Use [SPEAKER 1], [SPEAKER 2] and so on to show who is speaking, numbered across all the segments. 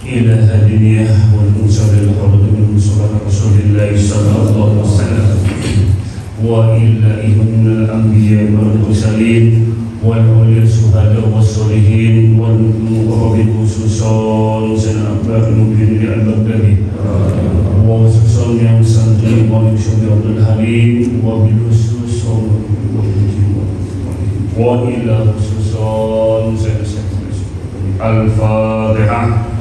[SPEAKER 1] إلى هديه والمرسل الخلد من صلاة رسول الله صلى الله عليه وسلم وإلى من الأنبياء والمرسلين والأولياء الشهداء والصالحين والمقربين خصوصا سيدنا أبو بكر المبين البغدادي وخصوصا yang santri Maulid Syekh Abdul Halim wabilkhusus wa ila khususan Al-Fatihah.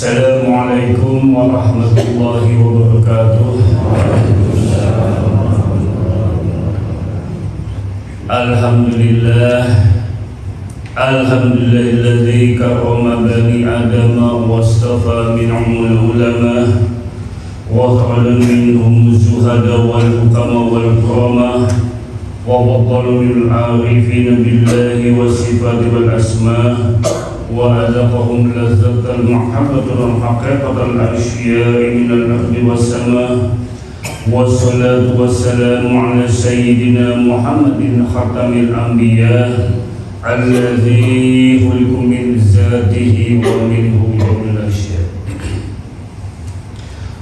[SPEAKER 1] Assalamualaikum warahmatullahi wabarakatuh. Alhamdulillahilladzi karrama bani adama wastafa minhumul ulama wa khalaqa minhum zuhada wal hukama wal kurama wa waddala lil arifin billahi was sifati wal asma وأذقهم لذة المحبة والحقيقة الأشياء من الأرض والسماء والصلاة والسلام على سيدنا محمد خاتم الأنبياء الذي خلق من ذاته ومنه يوم الأشياء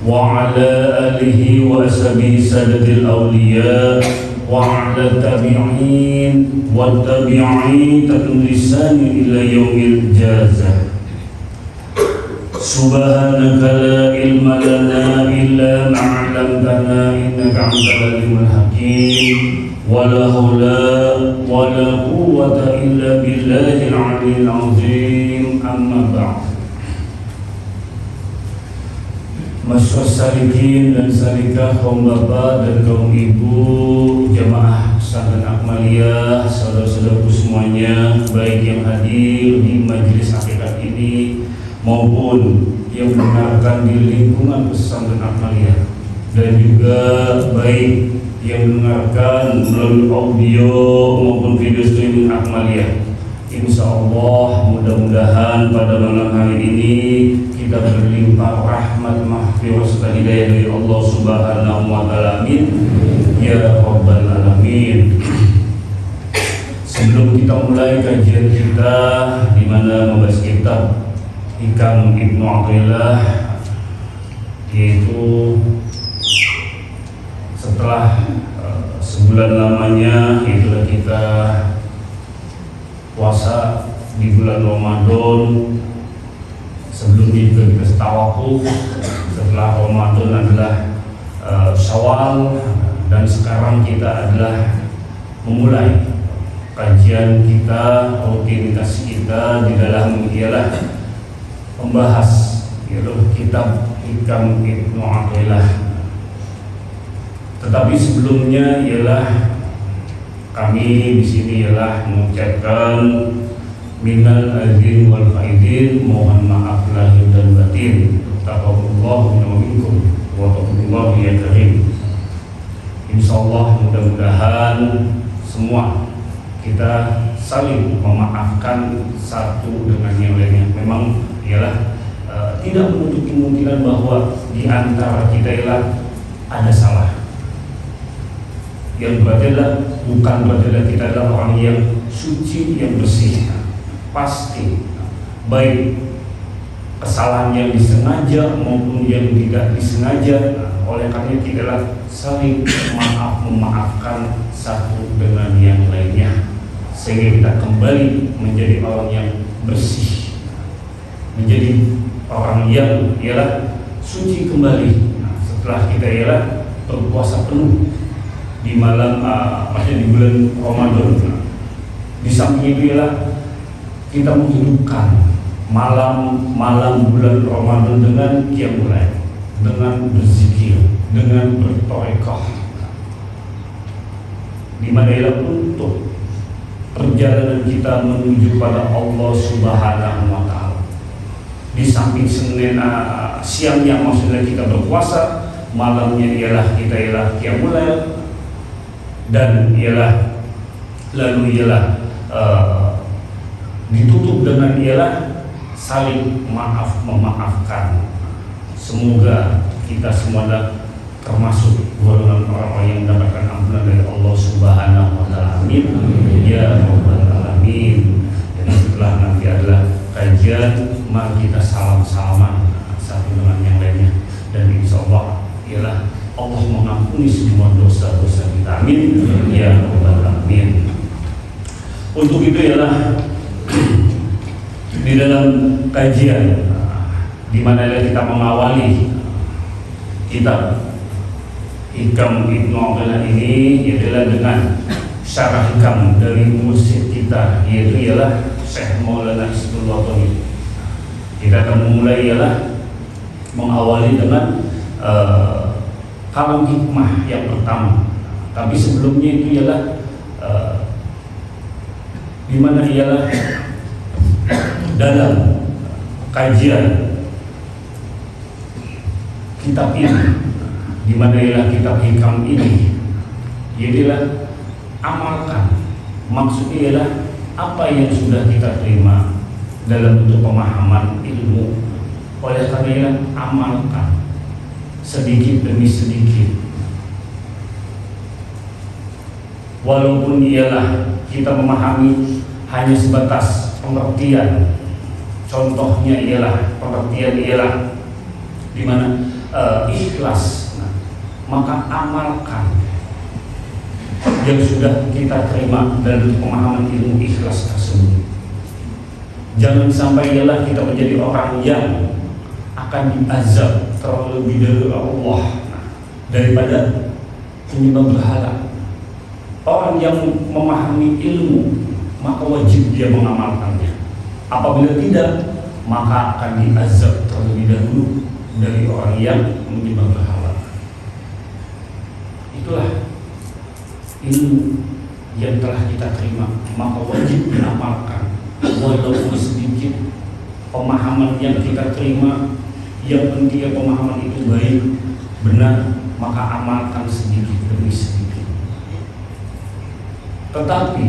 [SPEAKER 1] وعلى آله وأصحابه سادة الأولياء وعلى التابعين والتابعين تدرسان إلى يوم الجازة. سبحانك لا علم لنا إلا ما علمتنا إنك أنت العليم الحكيم ولا حول ولا قوة إلا بالله العلي العظيم. أما بعد. Masyarakat salikin dan salikah, kaum bapak dan kaum ibu, jamaah pesantren Akmaliyah, saudara-saudaraku semuanya, baik yang hadir di majelis hakikat ini maupun yang mendengarkan di lingkungan pesantren Akmaliyah, dan juga baik yang mendengarkan melalui audio maupun video streaming Akmaliyah. Insya Allah mudah-mudahan pada malam hari ini kita berlimpah rahmat, maghfirah serta hidayah dari Allah Subhanahu wa taala. Amin ya rabbal alamin. Sebelum kita mulai kajian kita di mana membahas kitab Hikam Ibnu Athaillah, yaitu setelah sebulan lamanya itulah kita puasa di bulan Ramadan. Sebelumnya juga kita tawakuf, setelah Ramadan adalah Syawal, dan sekarang kita adalah memulai kajian kita, rutinitas kita di dalam ialah membahas kitab Hikam Ibnu Athaillah. Tetapi sebelumnya ialah kami di sini ialah mengucapkan minal aidin wal faidin, mohon maaf lahir dan batin. Taqabbalallahu minna wa minkum wa taqabbalallahu ya karim. Insyaallah mudah-mudahan semua kita saling memaafkan satu dengan yang lainnya. Memang ialah tidak menutup kemungkinan bahwa di antara kita ialah ada salah. Yang bukan berarti kita adalah orang yang suci, yang bersih. Pasti baik kesalahan yang disengaja maupun yang tidak disengaja. Oleh karena itu adalah saling memaafkan satu dengan yang lainnya, sehingga kita kembali menjadi orang yang bersih, menjadi orang yang ialah suci kembali. Setelah kita ialah berpuasa penuh di malam maksudnya di bulan Ramadan. Di samping itu ialah kita menghidupkan malam-malam bulan Ramadan dengan qiyamul lail, dengan berzikir, dengan bertarekah, di mana ialah untuk perjalanan kita menuju pada Allah Subhanahu wa Ta'ala. Di samping siangnya maksudnya kita berpuasa, malamnya kita qiyamul lail, dan ditutup dengan saling memaafkan. Semoga kita semua termasuk golongan orang-orang yang mendapatkan ampunan dari Allah Subhanahu wa Ta'ala. Amin ya rabbal alamin. Dan setelah nanti adalah kajian, mari kita salam-salaman satu dengan yang lainnya, dan insya Allah Allah mengampuni semua dosa-dosa kita. Amin ya rabbal alamin. Untuk itu di dalam kajian di mana kita mengawali kitab Hikam Ibnu Athaillah ini adalah dengan syarah hikam dari mursyid kita, yaitu Syekh Maulana Hizbullah Tauhid. Kita akan memulai mengawali dengan kalam hikmah yang pertama. Tapi sebelumnya itu di mana dalam kajian kitab ini, di mana kitab hikam ini, jadilah amalkan. Maksudnya apa yang sudah kita terima dalam bentuk pemahaman ilmu, oleh karena amalkan sedikit demi sedikit. Walaupun kita memahami hanya sebatas pengertian. Contohnya pengertian di mana ikhlas. Maka amalkan yang sudah kita terima dalam pemahaman ilmu ikhlas tersebut. Jangan sampai kita menjadi orang yang akan diazab terlebih dari Allah daripada penyembah berhala. Orang yang memahami ilmu maka wajib dia mengamalkannya. Apabila tidak, maka akan diazab terlebih dahulu dari orang yang menyembah berhala. Itulah ilmu yang telah kita terima, maka wajib diamalkan. Walaupun sedikit pemahaman yang kita terima, yang penting pemahaman itu baik, benar, maka amalkan sedikit demi sedikit. Tetapi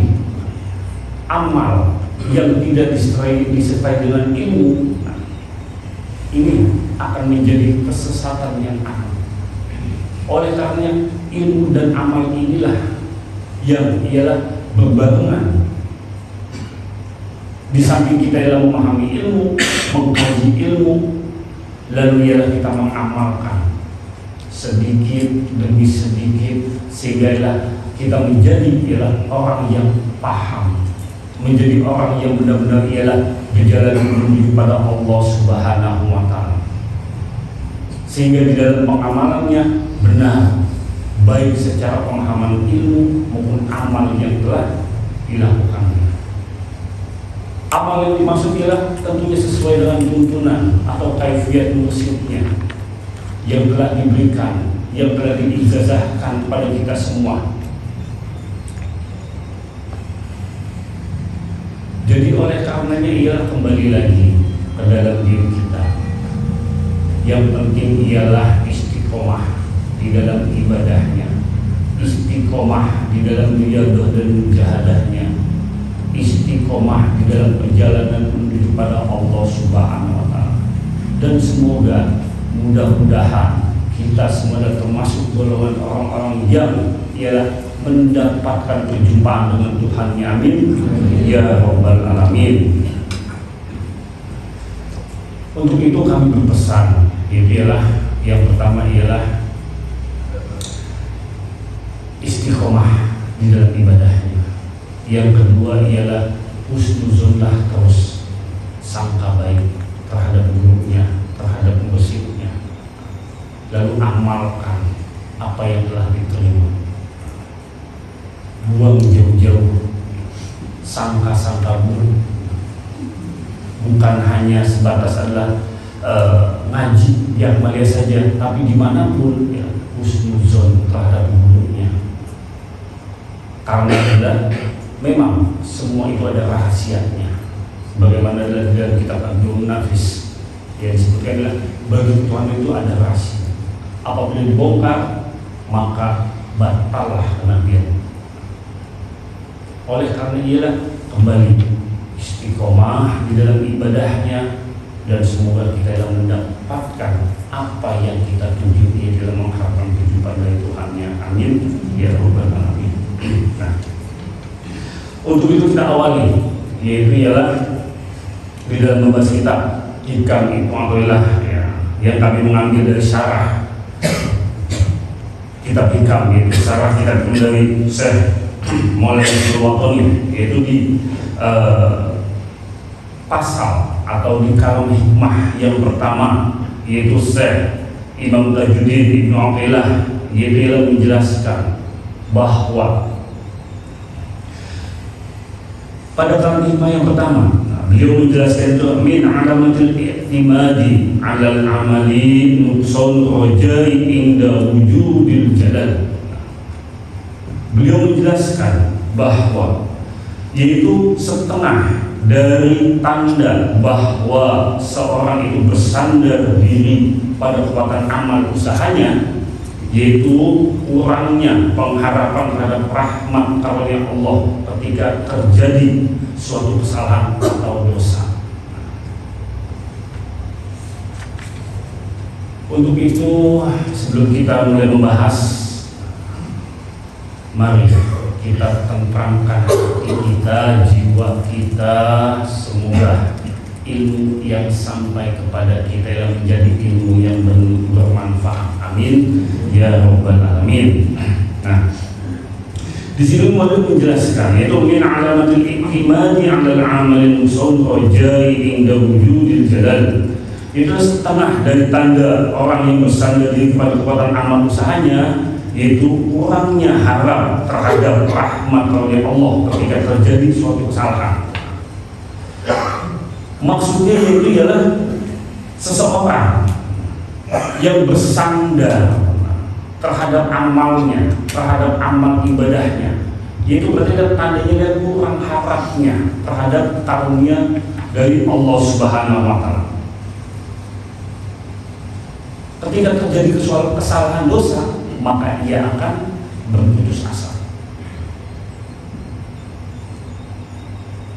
[SPEAKER 1] amal yang tidak disertai dengan ilmu, ini akan menjadi kesesatan yang amat. Oleh karena ilmu dan amal inilah yang berbarengan. Di samping kita memahami ilmu, mengkaji ilmu, lalu kita mengamalkan sedikit demi sedikit, sehingga kita menjadi orang yang paham, menjadi orang yang benar-benar berjalan menuju pada Allah Subhanahu wa Ta'ala, sehingga di dalam pengamalannya benar, baik secara pemahaman ilmu maupun amal yang telah dilakukan. Amal yang dimaksud tentunya sesuai dengan tuntunan atau kaifiyat mursyidnya yang telah diberikan, yang telah diijazahkan kepada kita semua. Jadi oleh karenanya kembali lagi ke dalam diri kita. Yang penting istiqomah di dalam ibadahnya, istiqomah di dalam riyadah dan mujahadahnya, istiqomah di dalam perjalanan menuju pada Allah Subhanahu wa Ta'ala. Dan semoga mudah-mudahan kita semua termasuk golongan orang-orang yang mendapatkan perjumpaan dengan Tuhannya. Amin ya rabbal alamin. Untuk itu kami berpesan, yang pertama istiqomah di dalam ibadahnya. Yang kedua husnuzonlah, terus sangka baik terhadap gurunya, terhadap muridnya. Lalu amalkan apa yang telah diterima. Buang jauh-jauh sangka-sangka buruk. Bukan hanya sebatas ngaji yang mulia saja, tapi dimanapun husnuzon terhadap gurunya. Karena memang semua itu ada rahasianya. Bagaimana dalam kitab An-Nur Nafis yang disebutkan adalah bagi Tuhan itu ada rahasia. Apabila dibongkar maka batallah kenabian. Oleh karena ialah kembali istiqomah di dalam ibadahnya, dan semoga kita yang mendapatkan apa yang kita tuju di dalam mengharapkan kehidupan dari Tuhannya. Amin ya rabbal alamin. Nah, untuk itu kita awali, yaitu ialah di dalam membahas kitab Hikam Ibnu Athaillah ya, yang kami mengambil dari syarah kitab Hikam, yaitu syarah kitab dari Syekh Maulana Abdul Wahab, yaitu di pasal atau di kalam hikmah yang pertama, yaitu Syekh Imam Tajuddin Ibnu Athaillah, yaitu menjelaskan bahwa pada kalam hikmah yang pertama beliau menjelaskan itu min alamatil i'timadi 'alal amali nuqsan rajai inda wujudil jalal. Beliau menjelaskan bahwa yaitu setengah dari tanda bahwa seorang itu bersandar diri pada kekuatan amal usahanya, yaitu kurangnya pengharapan terhadap rahmat karunia Allah ketika terjadi suatu kesalahan atau dosa. Untuk itu, sebelum kita mulai membahas, mari kita tentramkan hati kita, jiwa kita, semoga ilmu yang sampai kepada kita yang menjadi ilmu yang bermanfaat. Amin ya rabbal alamin. Nah, di sini Muhammad menjelaskan, yaitu min alamatil i'timadi 'alal 'amalin musawn rajai inda wujudil jalal. Itu setengah dari tanda orang yang bersandar diri kepada kekuatan amal usahanya, yaitu kurangnya harap terhadap rahmat karunia Allah ketika terjadi suatu kesalahan. Maksudnya itu ialah seseorang yang bersandar terhadap amalnya, terhadap amal ibadahnya, yaitu berarti tandanya dia kurang harapnya terhadap karunia dari Allah Subhanahu wa Ta'ala. Ketika terjadi kesalahan dosa, maka ia akan berputus asa.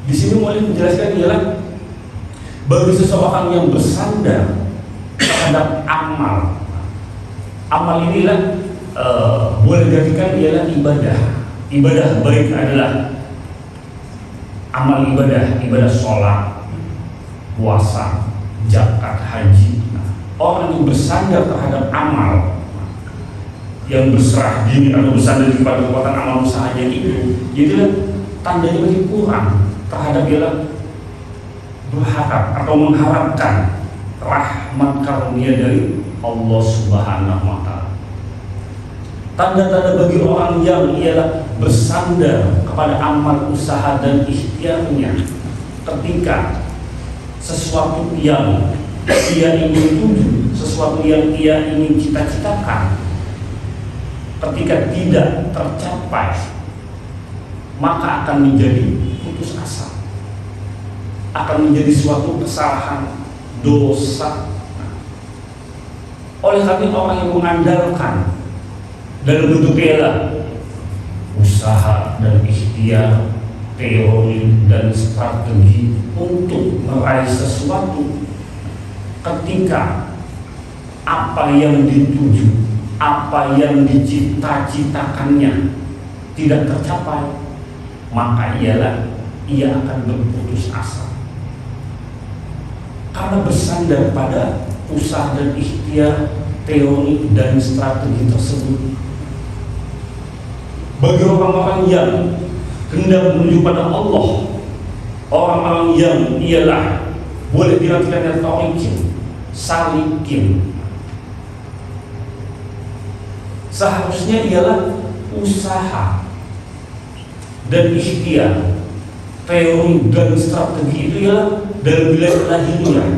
[SPEAKER 1] Di sini mulai menjelaskan ialah bagi seseorang yang bersandar terhadap amal inilah boleh dijadikan ialah ibadah baik adalah amal ibadah sholat, puasa, zakat, haji. Orang yang bersandar terhadap amal, yang berserah diri atau bersandar kepada kekuatan amal usahanya itu, jadilah tandanya masih kurang terhadap ialah berharap atau mengharapkan rahmat karunia dari Allah Subhanahu wa Ta'ala. Tanda-tanda bagi orang yang ialah bersandar kepada amal usaha dan ikhtiarnya ketika sesuatu yang ia ingin tuju, sesuatu yang ia ingin cita-citakan, ketika tidak tercapai, maka akan menjadi putus asa, akan menjadi suatu kesalahan, dosa. Oleh karena orang yang mengandalkan dalam bentuk ialah usaha dan ikhtiar, teori dan strategi untuk meraih sesuatu, ketika apa yang dituju, apa yang dicita-citakannya tidak tercapai, maka ia akan berputus asa karena bersandar pada usaha dan ikhtiar, teori dan strategi tersebut. Bagi orang-orang yang hendak menuju pada Allah, orang-orang yang ialah boleh diartikan tauhid, salikin, seharusnya ialah usaha dan ikhtiar, teori dan strategi itu ialah dalam wilayah lahiriah.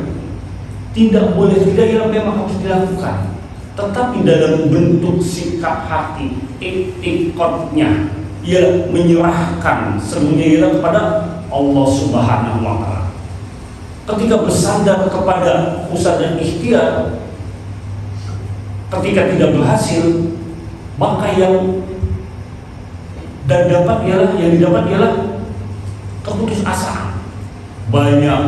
[SPEAKER 1] Tidak boleh, tidak ialah memang harus dilakukan, tetapi dalam bentuk sikap hati, iktikadnya, ia menyerahkan seluruhnya ialah kepada Allah Subhanahu wa Ta'ala. Ketika bersandar kepada usaha dan ikhtiar, ketika tidak berhasil, maka yang didapat ialah keputusasaan. Banyak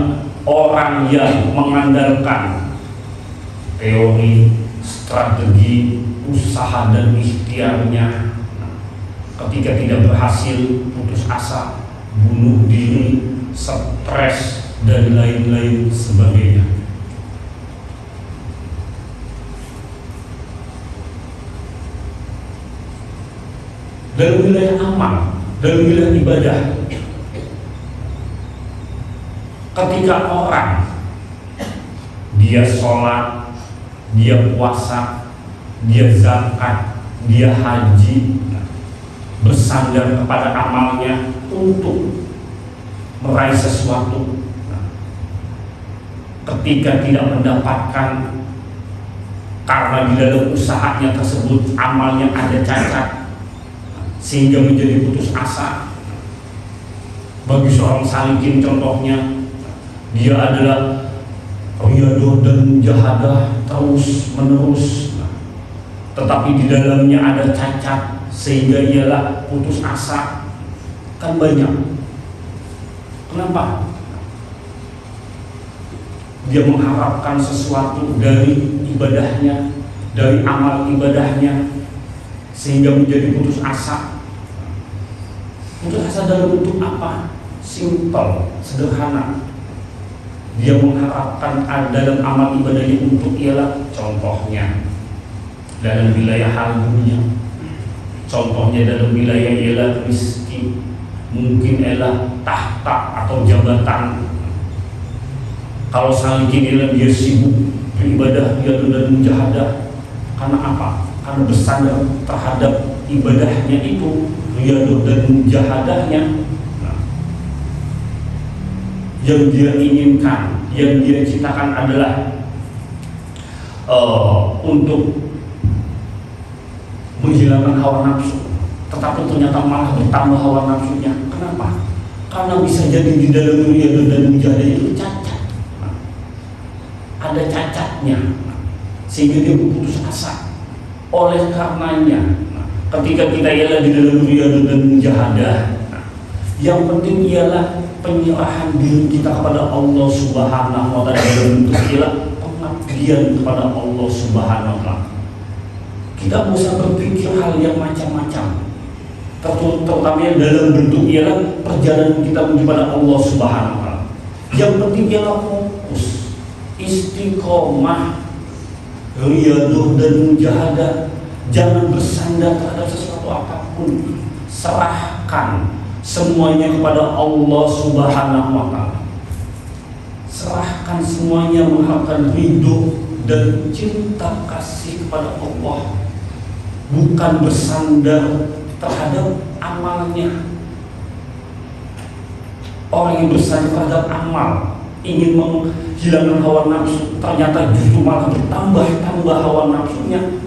[SPEAKER 1] orang yang mengandalkan teori, strategi, usaha dan ikhtiarnya, ketika tidak berhasil putus asa, bunuh diri, stres dan lain-lain sebagainya. Dalam wilayah amal, dalam wilayah ibadah, ketika orang dia sholat, dia puasa, dia zakat, dia haji, bersandar kepada amalnya untuk meraih sesuatu, ketika tidak mendapatkan karena di dalam usahanya tersebut amalnya ada cacat sehingga menjadi putus asa. Bagi seorang salikin contohnya, dia adalah riyadhah dan mujahadah terus menerus, tetapi di dalamnya ada cacat sehingga ialah putus asa. Kan banyak. Kenapa? Dia mengharapkan sesuatu dari ibadahnya, dari amal ibadahnya, sehingga menjadi putus asa. Putus asa dalam bentuk apa? Simpel, sederhana. Dia mengharapkan dalam amal ibadahnya untuk ialah contohnya dalam wilayah hal dunia, contohnya dalam wilayah ialah rezeki, mungkin ialah tahta atau jabatan. Kalau salikin ialah dia sibuk beribadah, dia dan mujahadah. Karena apa? Karena bersandar terhadap ibadahnya itu, riyadhah dan mujahadahnya. Yang dia inginkan, yang dia ciptakan adalah untuk menghilangkan hawa nafsu, tetapi ternyata malah bertambah hawa nafsunya. Kenapa? Karena bisa jadi di dalam riyadhah dan mujahadah itu cacat, ada cacatnya, sehingga dia berputus asa. Oleh karenanya, ketika kita ialah di dalam riyadhah dan mujahadah, yang penting ialah penyerahan diri kita kepada Allah Subhanahu wa Ta'ala dalam bentuk ialah pengabdian kepada Allah Subhanahu wa Ta'ala. Kita bisa berpikir hal yang macam-macam, terutama dalam bentuk ialah perjalanan kita menuju pada Allah Subhanahu wa Ta'ala. Yang penting ialah fokus, istiqomah, riyadhah dan mujahadah. Jangan bersandar terhadap sesuatu apapun, serahkan semuanya kepada Allah Subhanahu wa Ta'ala. Serahkan semuanya, mengharapkan ridho dan cinta kasih kepada Allah, bukan bersandar terhadap amalnya. Orang yang bersandar terhadap amal, ingin menghilangkan hawa nafsu, ternyata justru malah bertambah hawa nafsunya,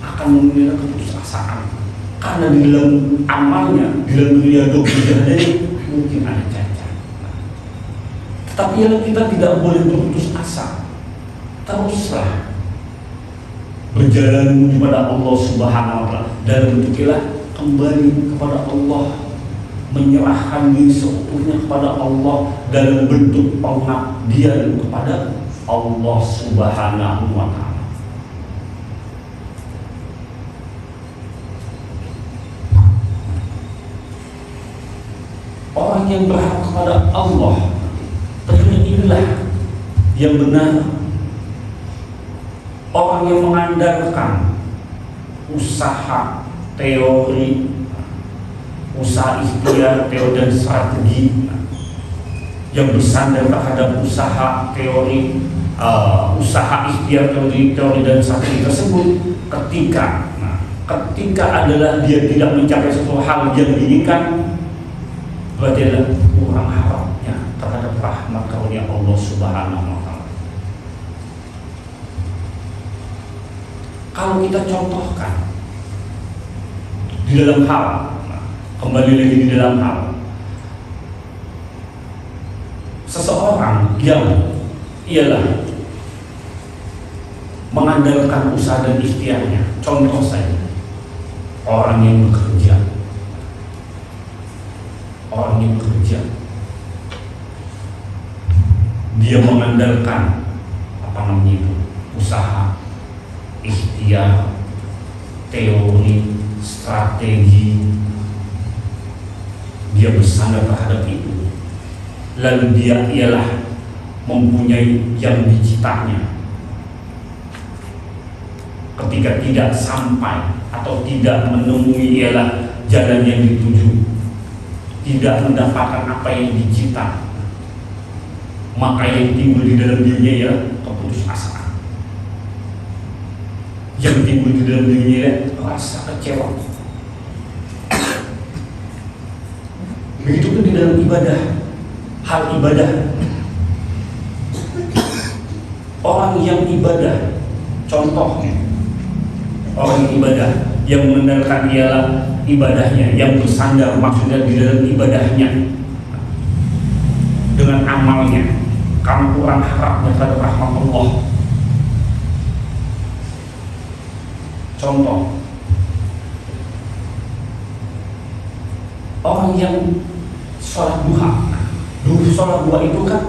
[SPEAKER 1] akan memiliki keputusasaan. Karena di dalam amalnya, di dalam riyadhah mujahadah mungkin ada cacat. Tapi kita tidak boleh berputus asa. Teruslah berjalan menuju pada Allah Subhanahu wa Ta'ala dalam bentuk kembali kepada Allah, menyerahkan diri seutuhnya kepada Allah dalam bentuk pengabdian kepada Allah Subhanahu wa Ta'ala. Orang yang berharap kepada Allah, tentunya inilah yang benar. Orang yang mengandalkan usaha, teori, usaha ikhtiar, teori dan strategi, yang bersandar terhadap usaha, teori, usaha ikhtiar, teori dan strategi tersebut, ketika adalah dia tidak mencapai sesuatu hal yang diinginkan, berarti adalah kurang harapnya terhadap rahmat karunia Allah Subhanahu wa Ta'ala. Kalau kita contohkan di dalam hal, kembali lagi di dalam hal, seseorang yang ialah mengandalkan usaha dan ikhtiarnya. Contoh saja, orang yang bekerja, dia mengandalkan usaha, ikhtiar, teori, strategi, dia bersandar terhadap itu, lalu dia ialah mempunyai yang dicitanya. Ketika tidak sampai atau tidak menemui ialah jalan yang dituju, tidak mendapatkan apa yang dicita, maka yang timbul di dalam dirinya ialah keputusasaan. Yang timbul di dalam dirinya ialah rasa kecewa. Begitu pun di dalam ibadah, hal ibadah. Orang yang ibadah, contoh orang yang ibadah, yang mengandalkan ialah ibadahnya, yang bersandar maksudnya di dalam ibadahnya dengan amalnya, karena kurang harapnya terhadap rahmat Allah. Contoh, orang yang sholat duha. Sholat duha itu kan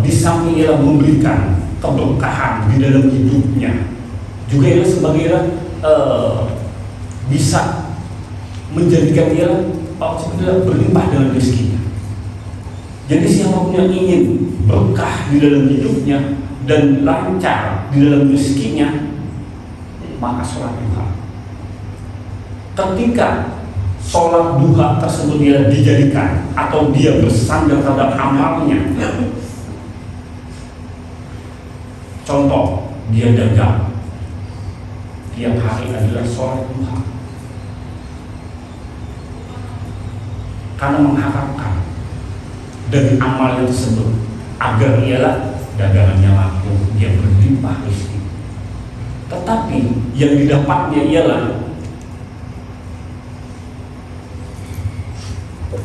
[SPEAKER 1] di samping ialah memberikan keberkahan di dalam hidupnya, juga ialah sebagai bisa menjadikan dia berlimpah dengan rezekinya. Jadi siapapun yang ingin berkah di dalam hidupnya dan lancar di dalam rezekinya, maka sholat duha. Ketika sholat duha tersebut dia dijadikan atau dia bersandar terhadap amalnya, contoh dia dagang, tiap hari adalah sholat duha, karena mengharapkan dari amalnya tersebut agar ialah dagangannya laku, dia berlimpah rezeki. Tetapi yang didapatnya ialah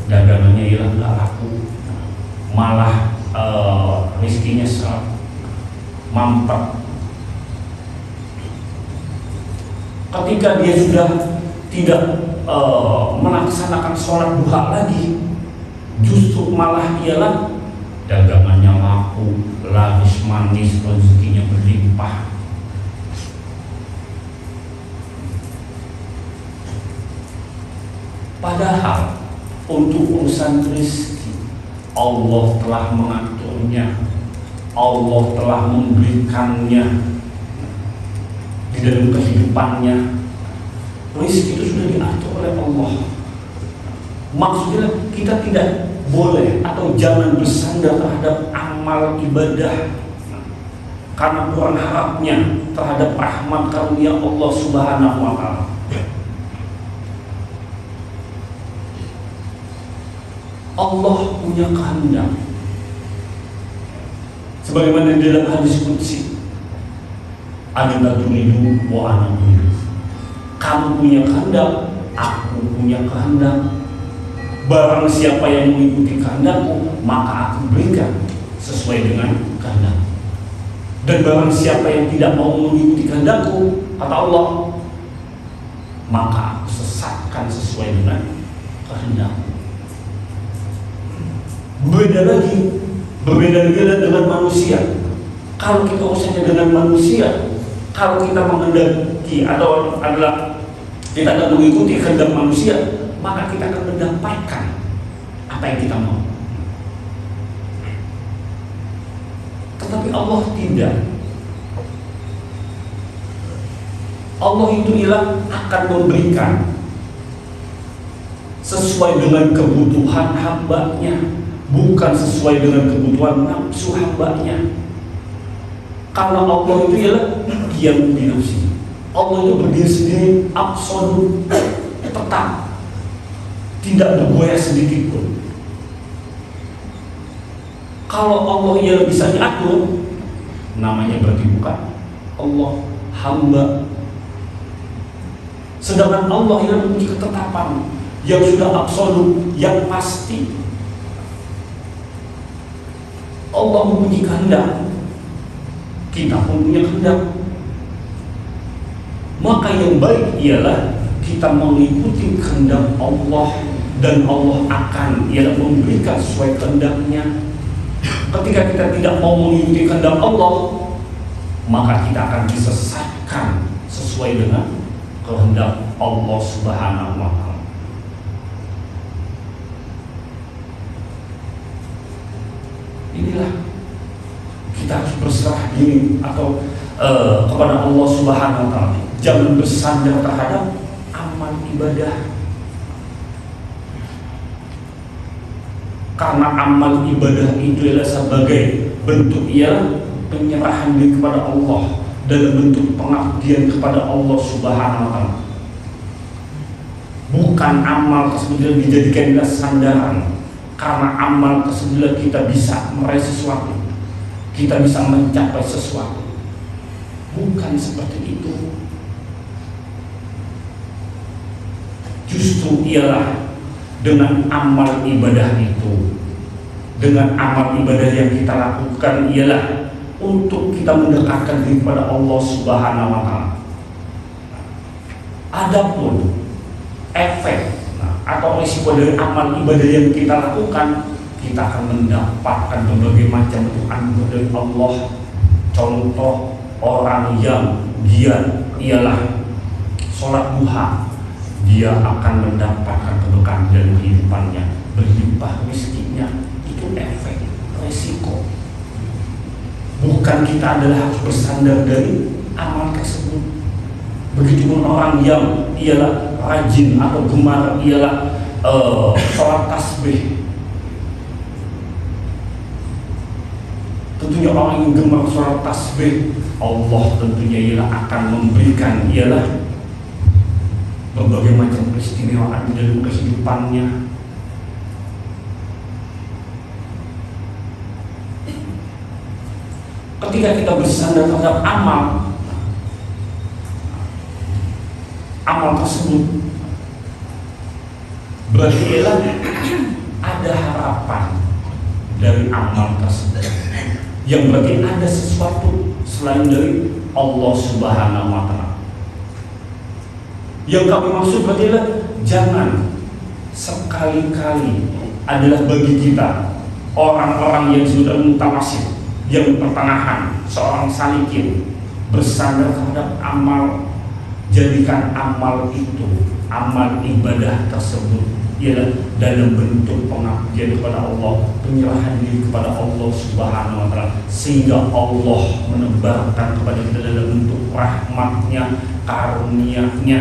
[SPEAKER 1] dagangannya ialah nggak laku, malah rezekinya mampet. Ketika dia sudah tidak melaksanakan sholat duha lagi, justru malah ialah dagangannya laku, laris manis, rezekinya berlimpah. Padahal untuk urusan rezeki Allah telah mengaturnya, Allah telah memberikannya di dalam kehidupannya. Rezeki itu sudah diatur oleh Allah. Maksudnya kita tidak boleh atau jangan bersandar terhadap amal ibadah karena kurang harapnya terhadap rahmat karunia Allah Subhanahu wa Ta'ala. Allah punya kehendak, sebagaimana di dalam hadis qudsi, Anta turidu wa ana uridu. Kamu punya kehendak, aku punya kehendak. Barang siapa yang mengikuti kehendakku, maka aku berikan sesuai dengan kehendak. Dan barang siapa yang tidak mau mengikuti kehendakku, kata Allah, maka aku sesatkan sesuai dengan kehendakku. Berbeda lagi dengan manusia. Kalau kita urusannya dengan manusia, kalau kita menghendaki atau adalah kita akan mengikuti kehendak manusia, maka kita akan mendapatkan apa yang kita mau. Tetapi Allah tidak. Allah itu akan memberikan sesuai dengan kebutuhan hambanya, bukan sesuai dengan kebutuhan nafsu hambanya. Karena Allah itu diam di nafsi. Allah itu berdiri sendiri, absolut, tetap, tidak bergoyah sedikit pun. Kalau Allah bisa diatur, namanya berarti bukan Allah, hamba. Sedangkan Allah yang mempunyai ketetapan yang sudah absolut, yang pasti. Allah mempunyai kehendak, kita pun punya kehendak. Maka yang baik ialah kita mengikuti kehendak Allah, dan Allah akan memberikan sesuai kehendaknya. Ketika kita tidak mau mengikuti kehendak Allah, maka kita akan disesatkan sesuai dengan kehendak Allah Subhanahu wa Ta'ala. Inilah kita harus berserah diri atau kepada Allah Subhanahu wa Ta'ala. Jangan bersandar terhadap amal ibadah, karena amal ibadah itu adalah sebagai bentuk penyerahan diri kepada Allah, dalam bentuk pengabdian kepada Allah Subhanahu wa Ta'ala. Bukan amal tersebut dijadikan sandaran, karena amal tersebut kita bisa meraih sesuatu, kita bisa mencapai sesuatu. Bukan seperti itu. Justru ialah dengan amal ibadah itu, dengan amal ibadah yang kita lakukan ialah untuk kita mendekatkan diri kepada Allah Subhanahu wa Ta'ala. Adapun efek atau risiko dari amal ibadah yang kita lakukan, kita akan mendapatkan berbagai macam anugerah dari Allah. Contoh, orang yang dia ialah sholat duha, dia akan mendapatkan keberkahan dalam kehidupannya, berlimpah rezekinya. Itu efek, risiko. Bukan kita adalah harus bersandar dari amal tersebut. Begitupun orang yang ialah rajin atau gemar ialah sholat tasbih. Tentunya orang yang gemar sholat tasbih, Allah tentunya ialah akan memberikan ialah berbagai macam keistimewaan dalam kehidupannya. Ketika kita bersandar terhadap amal tersebut, berarti ialah ada harapan dari amal tersebut, yang berarti ada sesuatu selain dari Allah Subhanahu wa Ta'ala. Yang kami maksud berarti adalah jangan sekali-kali adalah bagi kita orang-orang yang sudah mutawasid, yang pertengahan, seorang salikin bersandar terhadap amal. Jadikan amal itu, amal ibadah tersebut ialah dalam bentuk pengabdian kepada Allah, penyerahan diri kepada Allah Subhanahu wa Ta'ala, sehingga Allah menebarkan kepada kita dalam bentuk rahmatnya, karunia-Nya.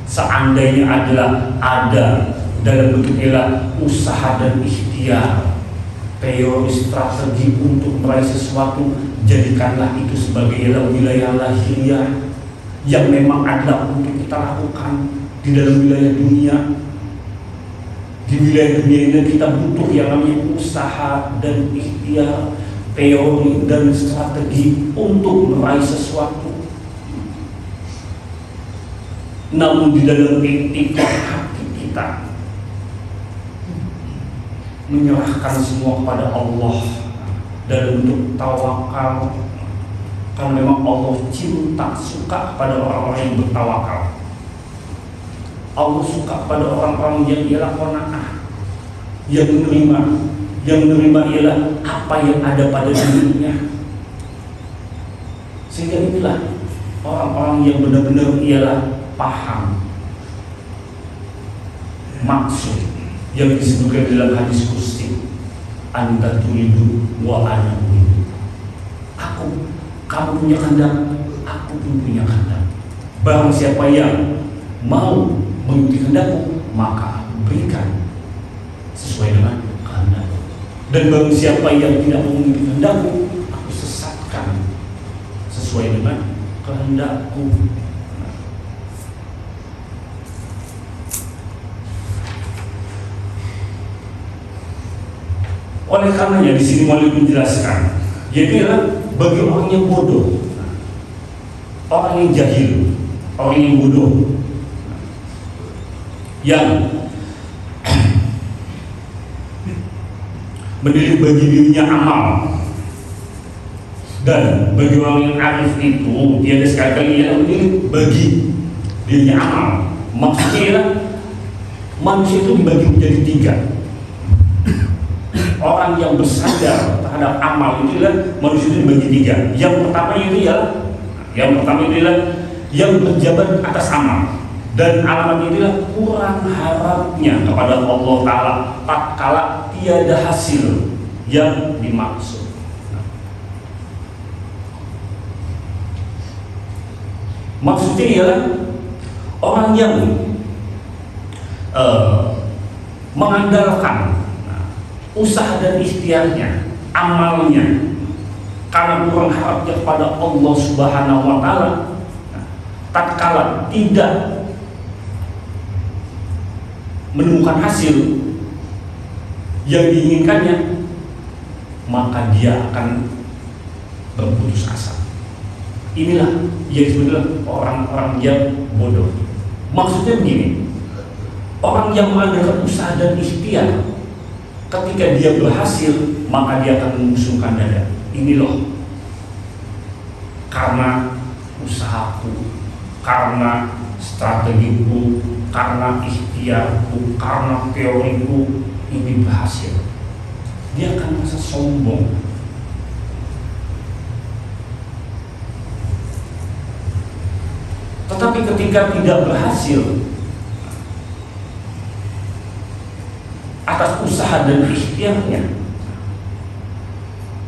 [SPEAKER 1] Seandainya adalah ada dalam bentuk ialah usaha dan ikhtiar, teori, strategi untuk meraih sesuatu, jadikanlah itu sebagai ialah wilayah lahiriah yang memang adalah untuk kita lakukan di dalam wilayah dunia. Di wilayah dunia ini kita butuh yang namanya usaha dan ikhtiar, teori dan strategi untuk meraih sesuatu. Namun di dalam iktikad hati kita, menyerahkan semua kepada Allah dalam bentuk tawakal, karena memang Allah cinta, suka kepada orang-orang yang bertawakal. Allah suka kepada orang-orang yang ialah qanaah, yang menerima ialah apa yang ada pada dirinya. Sehingga inilah orang-orang yang benar-benar ialah paham maksud yang disebutkan dalam hadis qudsi, anta turidu wa ana uridu. Kamu punya kehendak, aku pun punya kehendak. Barang siapa yang mau mengikuti kehendakku, maka aku berikan sesuai dengan kehendakku. Dan barang siapa yang tidak mau mengikuti kehendakku, aku sesatkan sesuai dengan kehendakku. Oleh karenanya di sini Maulid menjelaskan, yaitu adalah bagi orang yang bodoh, orang yang jahil, orang yang bodoh, yang mendidik bagi dirinya amal, dan bagi orang yang arif itu dia ada sekali-kali yang mendidik bagi dirinya amal. Maksudnya manusia itu dibagi menjadi 3. Orang yang bersandar terhadap amal itu adalah manusia itu dibagi 3. Yang pertama itu adalah yang berjabat atas amal, dan alamat inilah kurang harapnya kepada Allah Ta'ala tatkala tiada hasil yang dimaksud. Maksudnya ialah orang yang mengandalkan usaha dan ikhtiarnya, amalnya, karena kurang harapnya kepada Allah Subhanahu wa Ta'ala, tatkala tidak menemukan hasil yang diinginkannya, maka dia akan berputus asa. Inilah yang disebut orang-orang yang bodoh. Maksudnya begini, orang yang mengandalkan usaha dan ikhtiar, ketika dia berhasil, maka dia akan mengusungkan dada. Ini loh, karena usahaku, karena strategiku, karena ikhtiarku, karena teoriku ini berhasil. Dia akan merasa sombong. Tetapi ketika tidak berhasil atas usaha dan ikhtiarnya,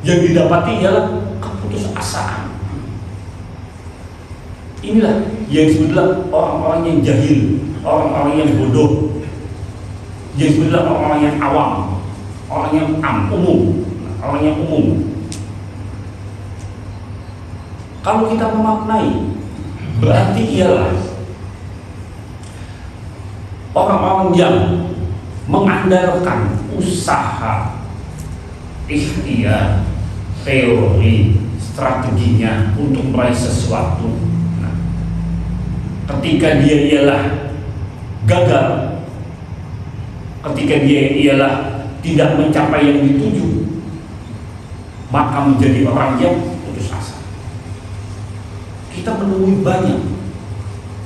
[SPEAKER 1] yang didapati ialah keputusasaan. Inilah yang disebutlah orang-orang yang jahil, orang-orang yang bodoh, yang disebutlah orang-orang yang awam, orang yang umum. Kalau kita memaknai, berarti ialah orang-orang yang mengandalkan usaha, ikhtiar, teori, strateginya untuk meraih sesuatu. Ketika dia ialah gagal, ketika dia ialah tidak mencapai yang dituju, maka menjadi orang yang putus asa. Kita menemui banyak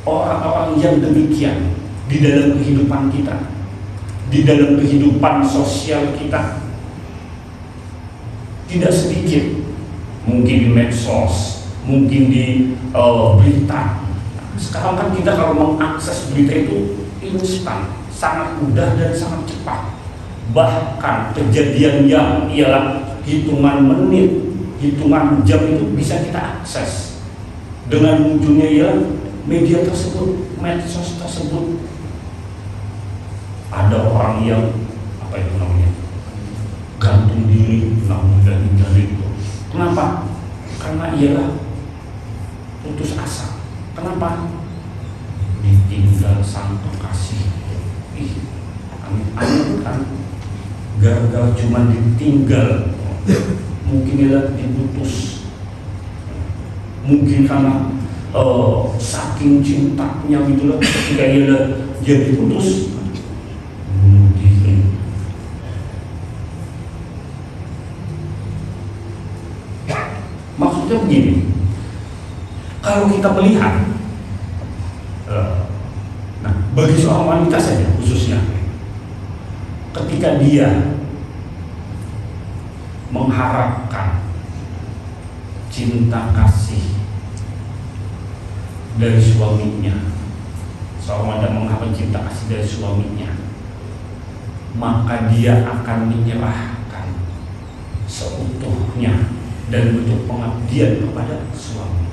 [SPEAKER 1] orang-orang yang demikian di dalam kehidupan kita, di dalam kehidupan sosial kita. Tidak sedikit, mungkin di medsos, mungkin di berita. Sekarang kan kita kalau mengakses berita itu instan, sangat mudah dan sangat cepat. Bahkan kejadian yang ialah hitungan menit, hitungan jam itu bisa kita akses dengan munculnya ya media tersebut, medsos tersebut. Ada orang yang gantung diri, dan itu. Kenapa? Karena ialah putus asa. Kenapa? Ditinggal sang kekasih. Amit-amit kan gagal cuma ditinggal, mungkin ialah diputus, mungkin karena saking cintanya gitulah, ketika ialah dia diputus, bunuh diri. Maksudnya begini, kalau kita melihat bagi seorang wanita saja khususnya, ketika dia mengharapkan cinta kasih dari suaminya, seorang wanita mengharapkan cinta kasih dari suaminya, maka dia akan menyerahkan seutuhnya dan bentuk pengabdian kepada suami.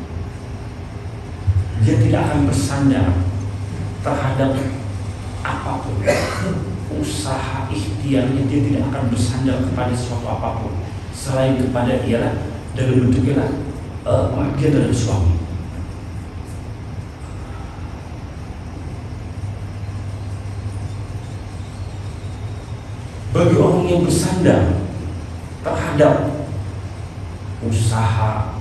[SPEAKER 1] Dia tidak akan bersandar terhadap apapun, usaha ikhtiarnya dia tidak akan bersandar kepada sesuatu apapun selain kepada ialah dalam bentuk ialah pengabdian terhadap suami. Bagi orang yang bersandar terhadap usaha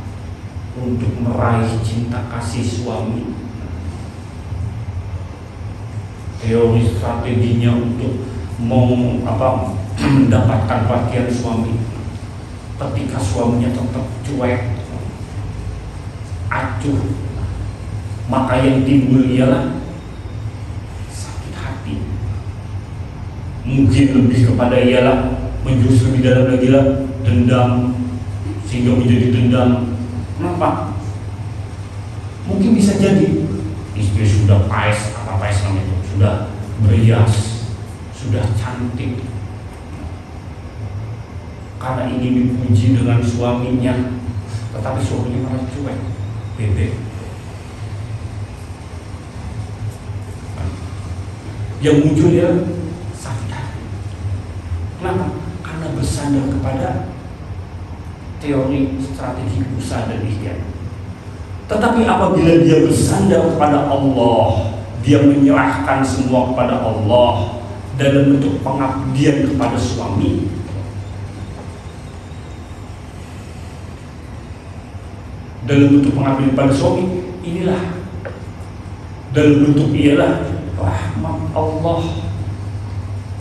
[SPEAKER 1] untuk meraih cinta kasih suami, teori strateginya untuk mendapatkan perhatian suami. Ketika suaminya tetap cuek, acuh, maka yang timbul ialah sakit hati. Mungkin lebih kepada ialah menjurus lebih dalam lagi lah dendam, sehingga menjadi dendam. Kenapa? Mungkin bisa jadi istri sudah paes, apa paes namanya itu, sudah berias, sudah cantik, karena ingin dipuji dengan suaminya, tetapi suaminya malah cuek, bebek. Yang muncul ya sakit hati. Kenapa? Karena bersandar kepada teori strategi usaha dan ikhtiar. Tetapi apabila dia bersandar kepada Allah, dia menyerahkan semua kepada Allah dalam bentuk pengabdian kepada suami, dalam bentuk pengabdian pada suami, inilah dalam bentuk ialah rahmat Allah.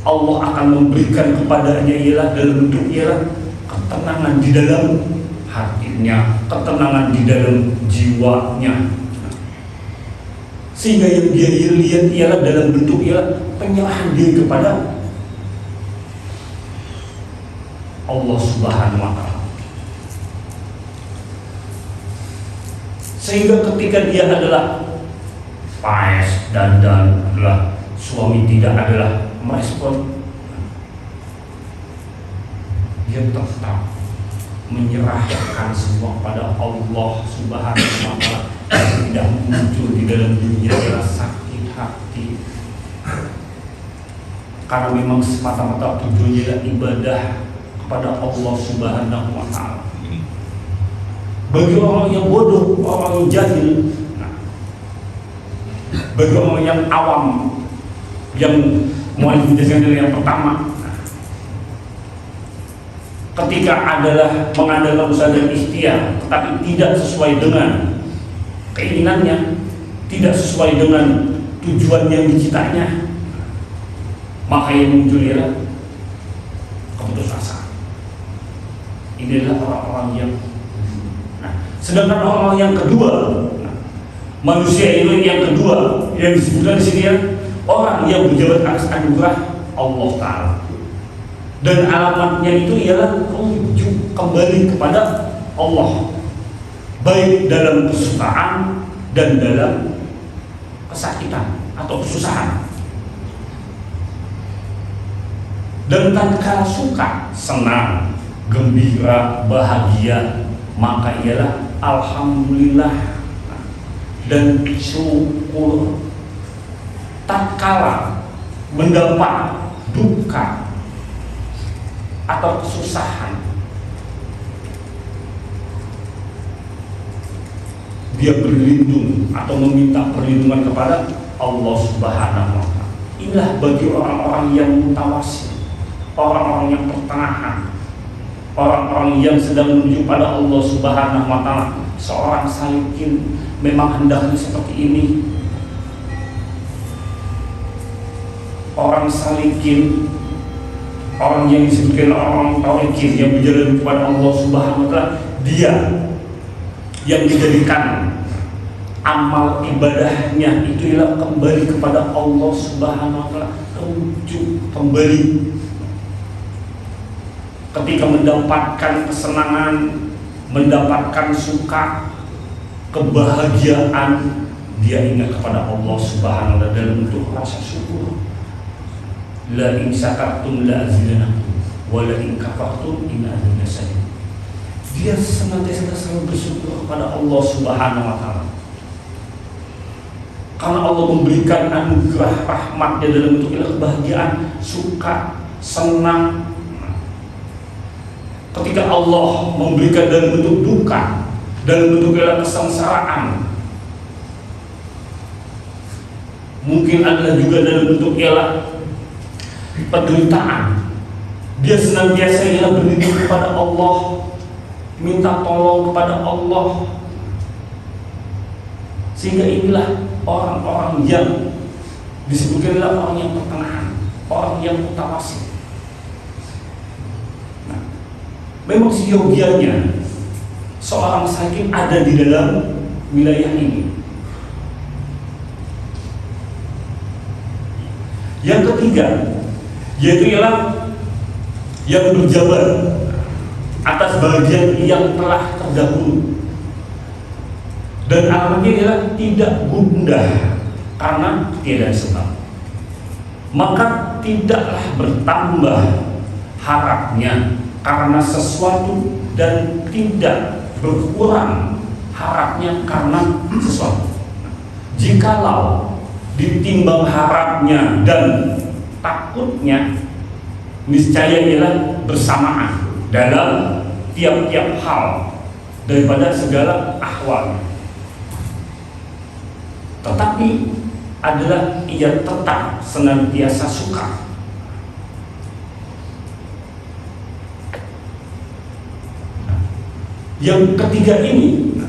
[SPEAKER 1] Allah akan memberikan kepadanya ialah dalam bentuk ialah ketenangan di dalam hatinya, ketenangan di dalam jiwanya, sehingga yang dia lihat ialah dalam bentuk ialah penyerahan diri kepada Allah Subhanahu wa Ta'ala. Sehingga ketika dia adalah paes dan adalah suami tidak adalah merespon, dia tetap menyerahkan semua kepada Allah Subhanahu wa Ta'ala. Tidak muncul di dalam dunia adalah sakit hati, karena memang semata-mata tujuannya adalah ibadah kepada Allah Subhanahu wa Ta'ala. Bagi orang yang bodoh, orang yang jahil, bagi orang yang awam, yang mau menjelaskan yang pertama, ketika adalah mengandalkan usaha dan ikhtiar, tetapi tidak sesuai dengan keinginannya, tidak sesuai dengan tujuan yang dicitanya, maka yang muncul ialah keputus asa. Inilah orang-orang yang sedangkan orang yang kedua, manusia ini yang kedua yang disebutkan di sini ya, orang yang berjabat atas anugerah Allah Ta'ala, dan alamatnya itu ialah rujuk kembali kepada Allah, baik dalam kesukaan dan dalam kesakitan atau kesusahan. Dan tatkala suka, senang, gembira, bahagia, maka ialah alhamdulillah dan syukur. Tatkala mendapat duka atau kesusahan, dia berlindung atau meminta perlindungan kepada Allah Subhanahu wa Ta'ala. Inilah bagi orang-orang yang mutawasil, orang-orang yang pertengahan, orang-orang yang sedang menuju pada Allah Subhanahu wa Ta'ala. Seorang salikin memang hendaknya seperti ini. Orang salikin, orang yang disebutkan orang tauhid yang berjalan kepada Allah Subhanahu wa Ta'ala, dia yang dijadikan amal ibadahnya itu ialah kembali kepada Allah Subhanahu wa Ta'ala, rujuk kembali. Ketika mendapatkan kesenangan, mendapatkan suka, kebahagiaan, dia ingat kepada Allah Subhanahu wa Ta'ala dalam bentuk rasa syukur. La in syakartum la azidanakum wa la in kafartum in azabna sadid. Dia senantiasa selalu bersyukur kepada Allah Subhanahu wa Ta'ala, karena Allah memberikan anugerah rahmatnya dalam bentuk kebahagiaan, suka, senang. Ketika Allah memberikan dalam bentuk duka, dalam bentuk kesengsaraan, mungkin adalah juga dalam bentuk penderitaan, dia senantiasa ialah berlindung kepada Allah, minta tolong kepada Allah. Sehingga inilah orang-orang yang disebutkan adalah orang yang pertengahan, orang yang mutawasid. Nah, memang seyogianya seorang saking ada di dalam wilayah ini. Yang ketiga, yaitu ialah yang berjabar atas bagian yang telah terdahulu, dan alamatnya ialah tidak gundah karena tiada sebab, maka tidaklah bertambah harapnya karena sesuatu, dan tidak berkurang harapnya karena sesuatu. Jikalau ditimbang harapnya dan takutnya, niscaya ialah bersamaan dalam tiap-tiap hal daripada segala ahwal. Tetapi adalah ia tetap senantiasa suka. Yang ketiga ini,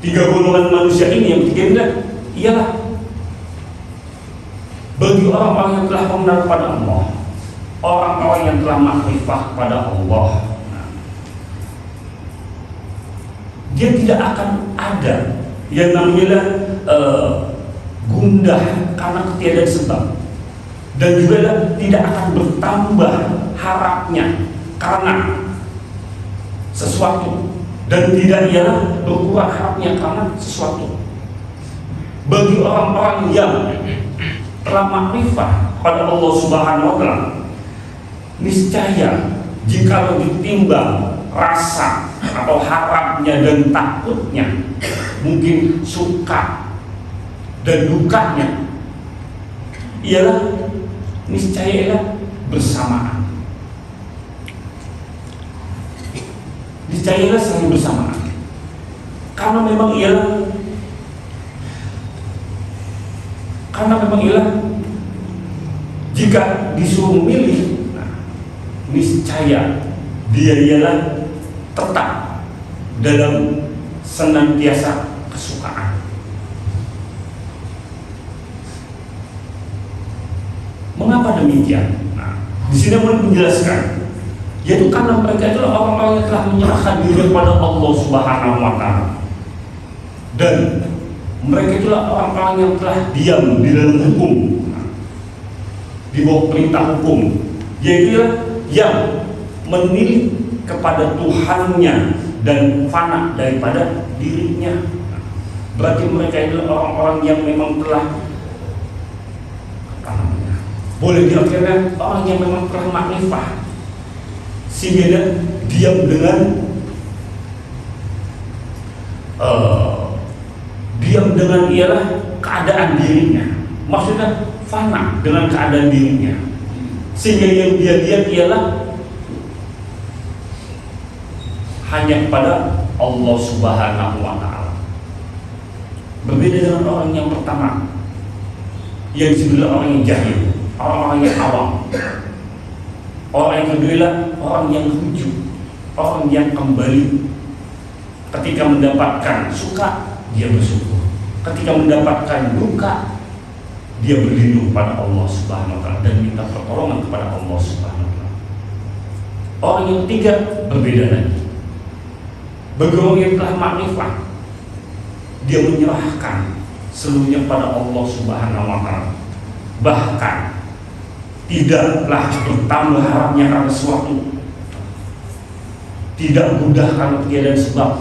[SPEAKER 1] tiga golongan manusia ini, yang ketiga ini ialah bagi orang-orang yang telah mengenal kepada Allah, orang-orang yang telah makrifah kepada Allah, dia tidak akan ada yang namanya gundah karena ketiadaan sebab, dan juga tidak akan bertambah harapnya karena sesuatu, dan tidak ialah berkurang harapnya karena sesuatu. Bagi orang-orang yang telah makrifah pada Allah Subhanahu wa Ta'ala, niscaya jika ditimbang rasa atau harapnya dan takutnya, mungkin suka dan dukanya, ialah niscaya ialah bersamaan. Niscaya ialah saling bersamaan, karena memang ialah jika disuruh memilih, niscaya dia ialah tetap dalam senantiasa kesukaan. Mengapa demikian? Di sini mau menjelaskan, yaitu karena mereka itulah orang-orang yang telah menyerahkan diri kepada Allah Subhanahu wa Ta'ala, dan mereka itulah orang-orang yang telah diam di dalam hukum, di bawah perintah hukum, yaitu yang menilik kepada Tuhannya dan fana daripada dirinya. Berarti mereka itulah orang-orang yang memang telah boleh diartikan orang yang memang telah makrifah, sehingga dia diam dengan ialah keadaan dirinya, maksudnya fana dengan keadaan dirinya, sehingga yang dia lihat ialah hanya kepada Allah Subhanahu wa Ta'ala. Berbeda dengan orang yang pertama, yang disebut orang yang jahil, orang-orang yang awam. Orang yang kedua adalah orang yang rujuk, orang yang kembali. Ketika mendapatkan suka, dia bersyukur. Ketika mendapatkan duka, dia berlindung pada Allah Subhanahu wa Ta'ala dan minta pertolongan kepada Allah Subhanahu wa Ta'ala. Orang yang ketiga berbeda lagi. Bagi orang yang telah makrifah, dia menyerahkan seluruhnya pada Allah Subhanahu wa Ta'ala. Bahkan tidaklah bertambah harapnya karena sesuatu, tidak mudah karena ketiadaan sebab,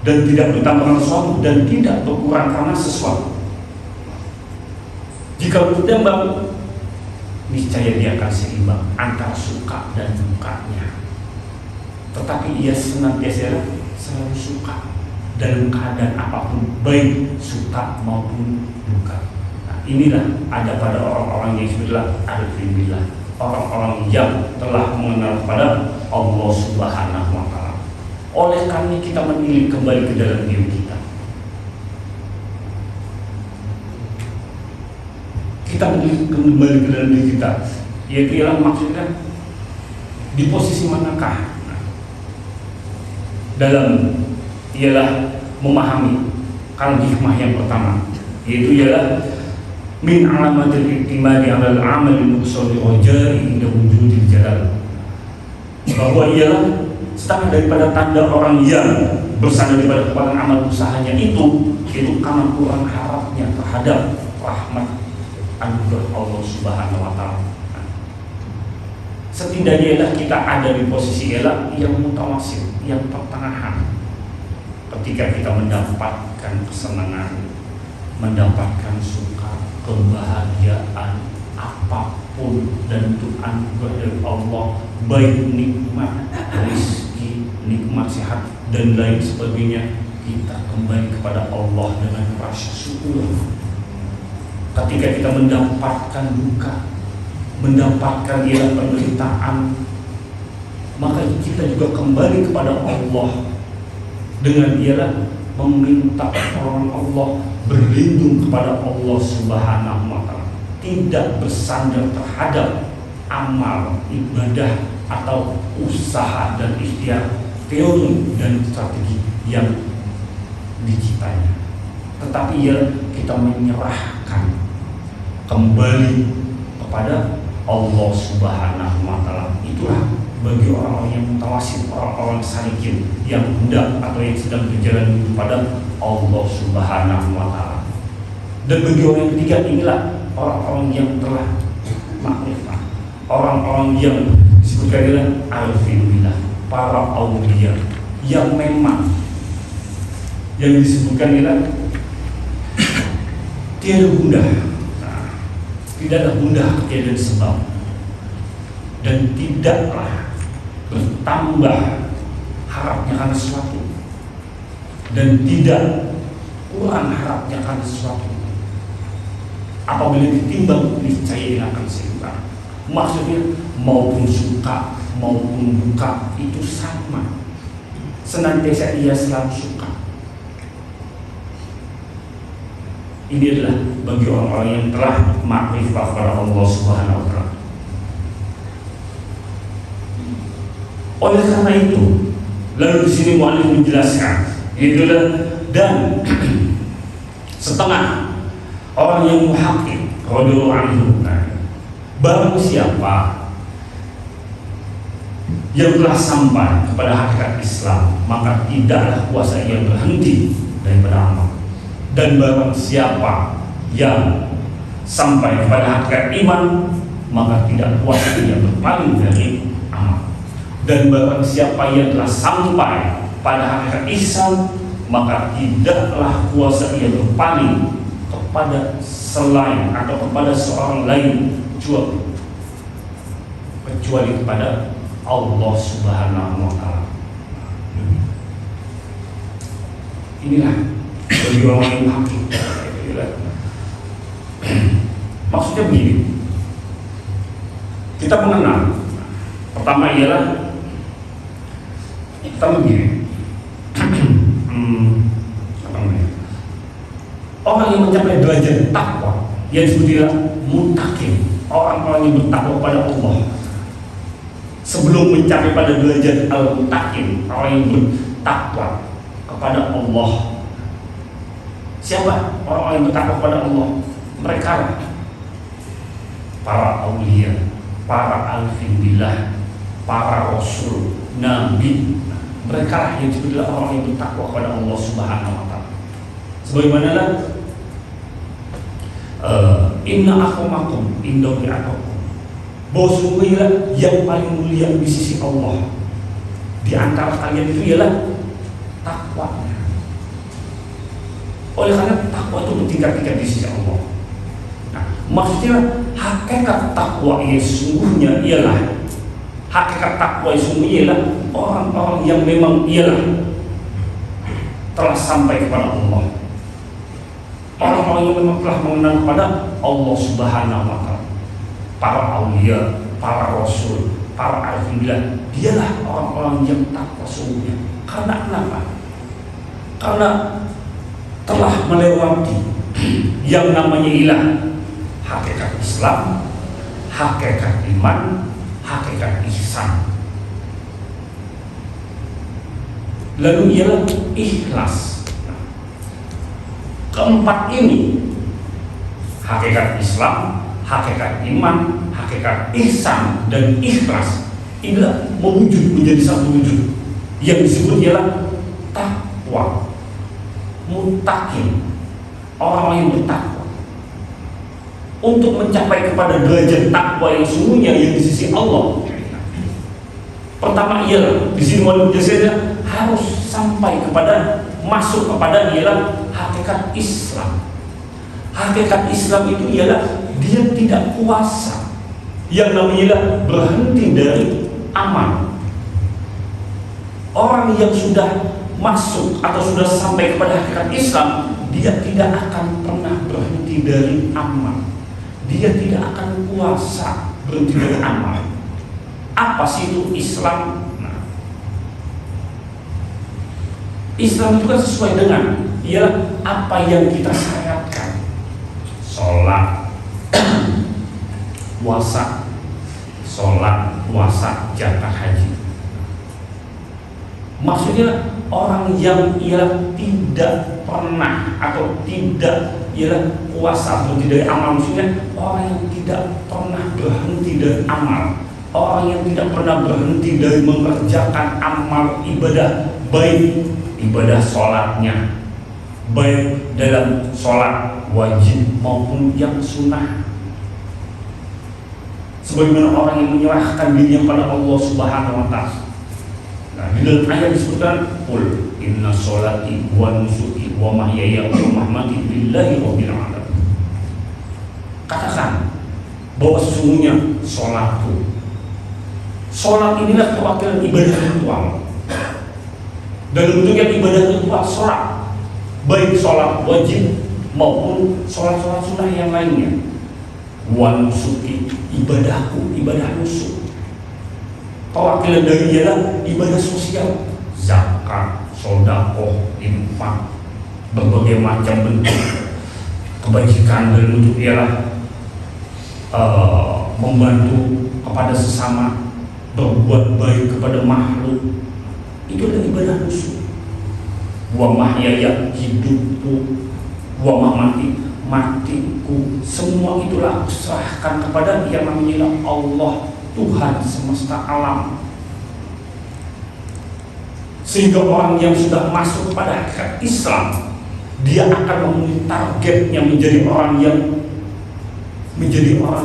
[SPEAKER 1] dan tidak bertambah karena sesuatu, dan tidak berkurang karena sesuatu. Jika bertambah, niscaya dia akan seimbang antara suka dan dukanya. Tetapi ia senantiasa selalu suka dalam keadaan apapun, baik suka maupun duka. Inilah ada pada orang-orang yang disebutlah arifin billah, orang-orang yang telah mengenal kepada Allah Subhanahu wa Ta'ala. Oleh karena kita menilik kembali ke dalam diri kita. Kita menilik kembali ke dalam diri kita, yaitu ialah maksudnya di posisi manakah dalam ialah memahami kalau hikmah yang pertama, yaitu ialah min alamatil i'timadi 'ala al-'amal al-muqsadi rajai inda wujudil jalal, bahwa ialah setengah daripada tanda orang yang bersandar pada kekuatan amal usahanya itu karena kurang harapnya terhadap rahmat anugerah Allah Subhanahu wa taala. Setidaknya ialah kita ada di posisi ialah yang mutawasit, yang pertengahan. Ketika kita mendapatkan kesenangan, mendapatkan suka, kebahagiaan, apapun dan itu anugerah dari Allah, baik nikmat rezeki, nikmat sehat dan lain sebagainya, kita kembali kepada Allah dengan rasa syukur. Ketika kita mendapatkan duka, mendapatkan ialah penderitaan, maka kita juga kembali kepada Allah dengan ialah meminta pertolongan Allah, berlindung kepada Allah Subhanahu wa taala, tidak bersandar terhadap amal ibadah atau usaha dan ikhtiar, teori dan strategi yang diciptanya, tetapi ya kita menyerahkan kembali kepada Allah Subhanahu wa taala. Itulah bagi orang-orang yang mutawasit, orang-orang salikin yang hendak atau yang sedang berjalan kepada Allah Subhanahu wa taala. Dan bagi orang yang ketiga, inilah orang-orang yang telah makrifah, orang-orang yang disebutkan dengan arifin billah, para auliya yang memang yang disebutkan ialah tiada gundah, tidak ada gundah, tiada sebab, dan tidaklah bertambah harapnya karena sesuatu, dan tidak kurang harapnya karena sesuatu. Apabila ditimbang, niscaya dia akan seimbang. Maksudnya maupun suka maupun duka itu sama, senantiasa ia selalu suka. Ini adalah bagi orang-orang yang telah makrifah kepada Allah Subhanahu wa taala. Oleh karena itu, lalu di sini muallif menjelaskan, itulah dan setengah orang yang muhaqqik radhiyallahu anhu, barang siapa yang telah sampai kepada hakikat Islam, maka tidaklah kuasa ia berhenti daripada amal. Dan barang siapa yang sampai kepada hakikat iman, maka tidak kuasa ia berpaling dari amal. Dan barang siapa yang telah sampai pada hakikat ihsan, maka tidaklah kuasa ia berpaling kepada selain atau kepada seorang lain kecuali kepada Allah Subhanahu wa taala. Inilah bagi orang yang hakiki. Maksudnya begini, kita mengenal pertama ialah kita begini. Orang yang mencapai derajat takwa yang disebutnya muttaqin, orang-orang yang bertakwa kepada Allah, sebelum mencapai pada derajat al-muttaqin, orang yang bertakwa kepada Allah. Siapa orang-orang yang bertakwa kepada Allah? Mereka para aulia, para arifin billah, para rasul, nabi. Mereka yang disebutlah orang yang bertakwa kepada Allah Subhanahu wa taala. Sebagaimana inna akramakum indallahi atqakum, bahwa sungguhnya yang paling mulia di sisi Allah di antara kalian itu ialah takwa. Oleh karena takwa itu bertingkat-tingkat di sisi Allah. Nah, maksudnya hakikat takwa yang sungguhnya ialah orang-orang yang memang ialah telah sampai kepada Allah. Orang-orang yang memang telah mengenal kepada Allah Subhanahu wa taala. Para aulia, para rasul, para arifin billah, dialah orang-orang yang takwa sungguhnya. Karena kenapa? Karena telah melewati yang namanya ilah, hakikat Islam, hakikat iman, hakikat ihsan. Lalu ialah ikhlas. Keempat ini Hakikat Islam, hakikat iman, hakikat ihsan dan ikhlas inilah mewujud menjadi satu wujud yang disebut ialah takwa. Muttaqin, orang yang bertakwa. Untuk mencapai kepada derajat takwa yang sungguhnya yang di sisi Allah, pertama ialah di sini wajib jasanya harus sampai kepada masuk kepada ialah hakikat Islam. Hakikat Islam itu ialah dia tidak kuasa yang namanya berhenti dari amal. Orang yang sudah masuk atau sudah sampai kepada hakikat Islam, dia tidak akan pernah berhenti dari amal. Dia tidak akan kuasa berhenti dari amal. Apa sih itu Islam? Nah, Islam itu kan sesuai dengan ialah apa yang kita syariatkan. Sholat, puasa, sholat, puasa, zakat, haji. Maksudnya orang yang ialah tidak pernah atau tidak ialah puasa berhenti dari amal, maksudnya orang yang tidak pernah berhenti dari amal, orang yang tidak pernah berhenti dari mengerjakan amal ibadah, baik ibadah sholatnya, baik dalam sholat wajib maupun yang sunnah, sebagaimana orang yang menyerahkan dirinya pada Allah Subhanahu wa Ta'ala. Nah, di dalam ayat disebutkan, "Qul inna sholati wa nusuki wa mahyaya wa mamati lillahi rabbil alamin." Katakan bahwa sesungguhnya sholatku, sholat inilah perwakilan ibadah ritual. Dalam bentuknya ibadah ritual sholat, baik sholat wajib maupun sholat-sholat sunnah yang lainnya. Wa nusuki, ibadahku, ibadah nusuk. Perwakilan dari ialah ibadah sosial, zakat, sedekah, infak, berbagai macam bentuk kebajikan dalam bentuk ialah membantu kepada sesama, berbuat baik kepada makhluk. Itu adalah ibadah nusuk. Wa mahyaya, hidupku, wa mamati, matiku, semua itulah aku serahkan kepada yang namanya Allah, Tuhan semesta alam. Sehingga orang yang sudah masuk pada hakikat Islam, dia akan memenuhi targetnya menjadi orang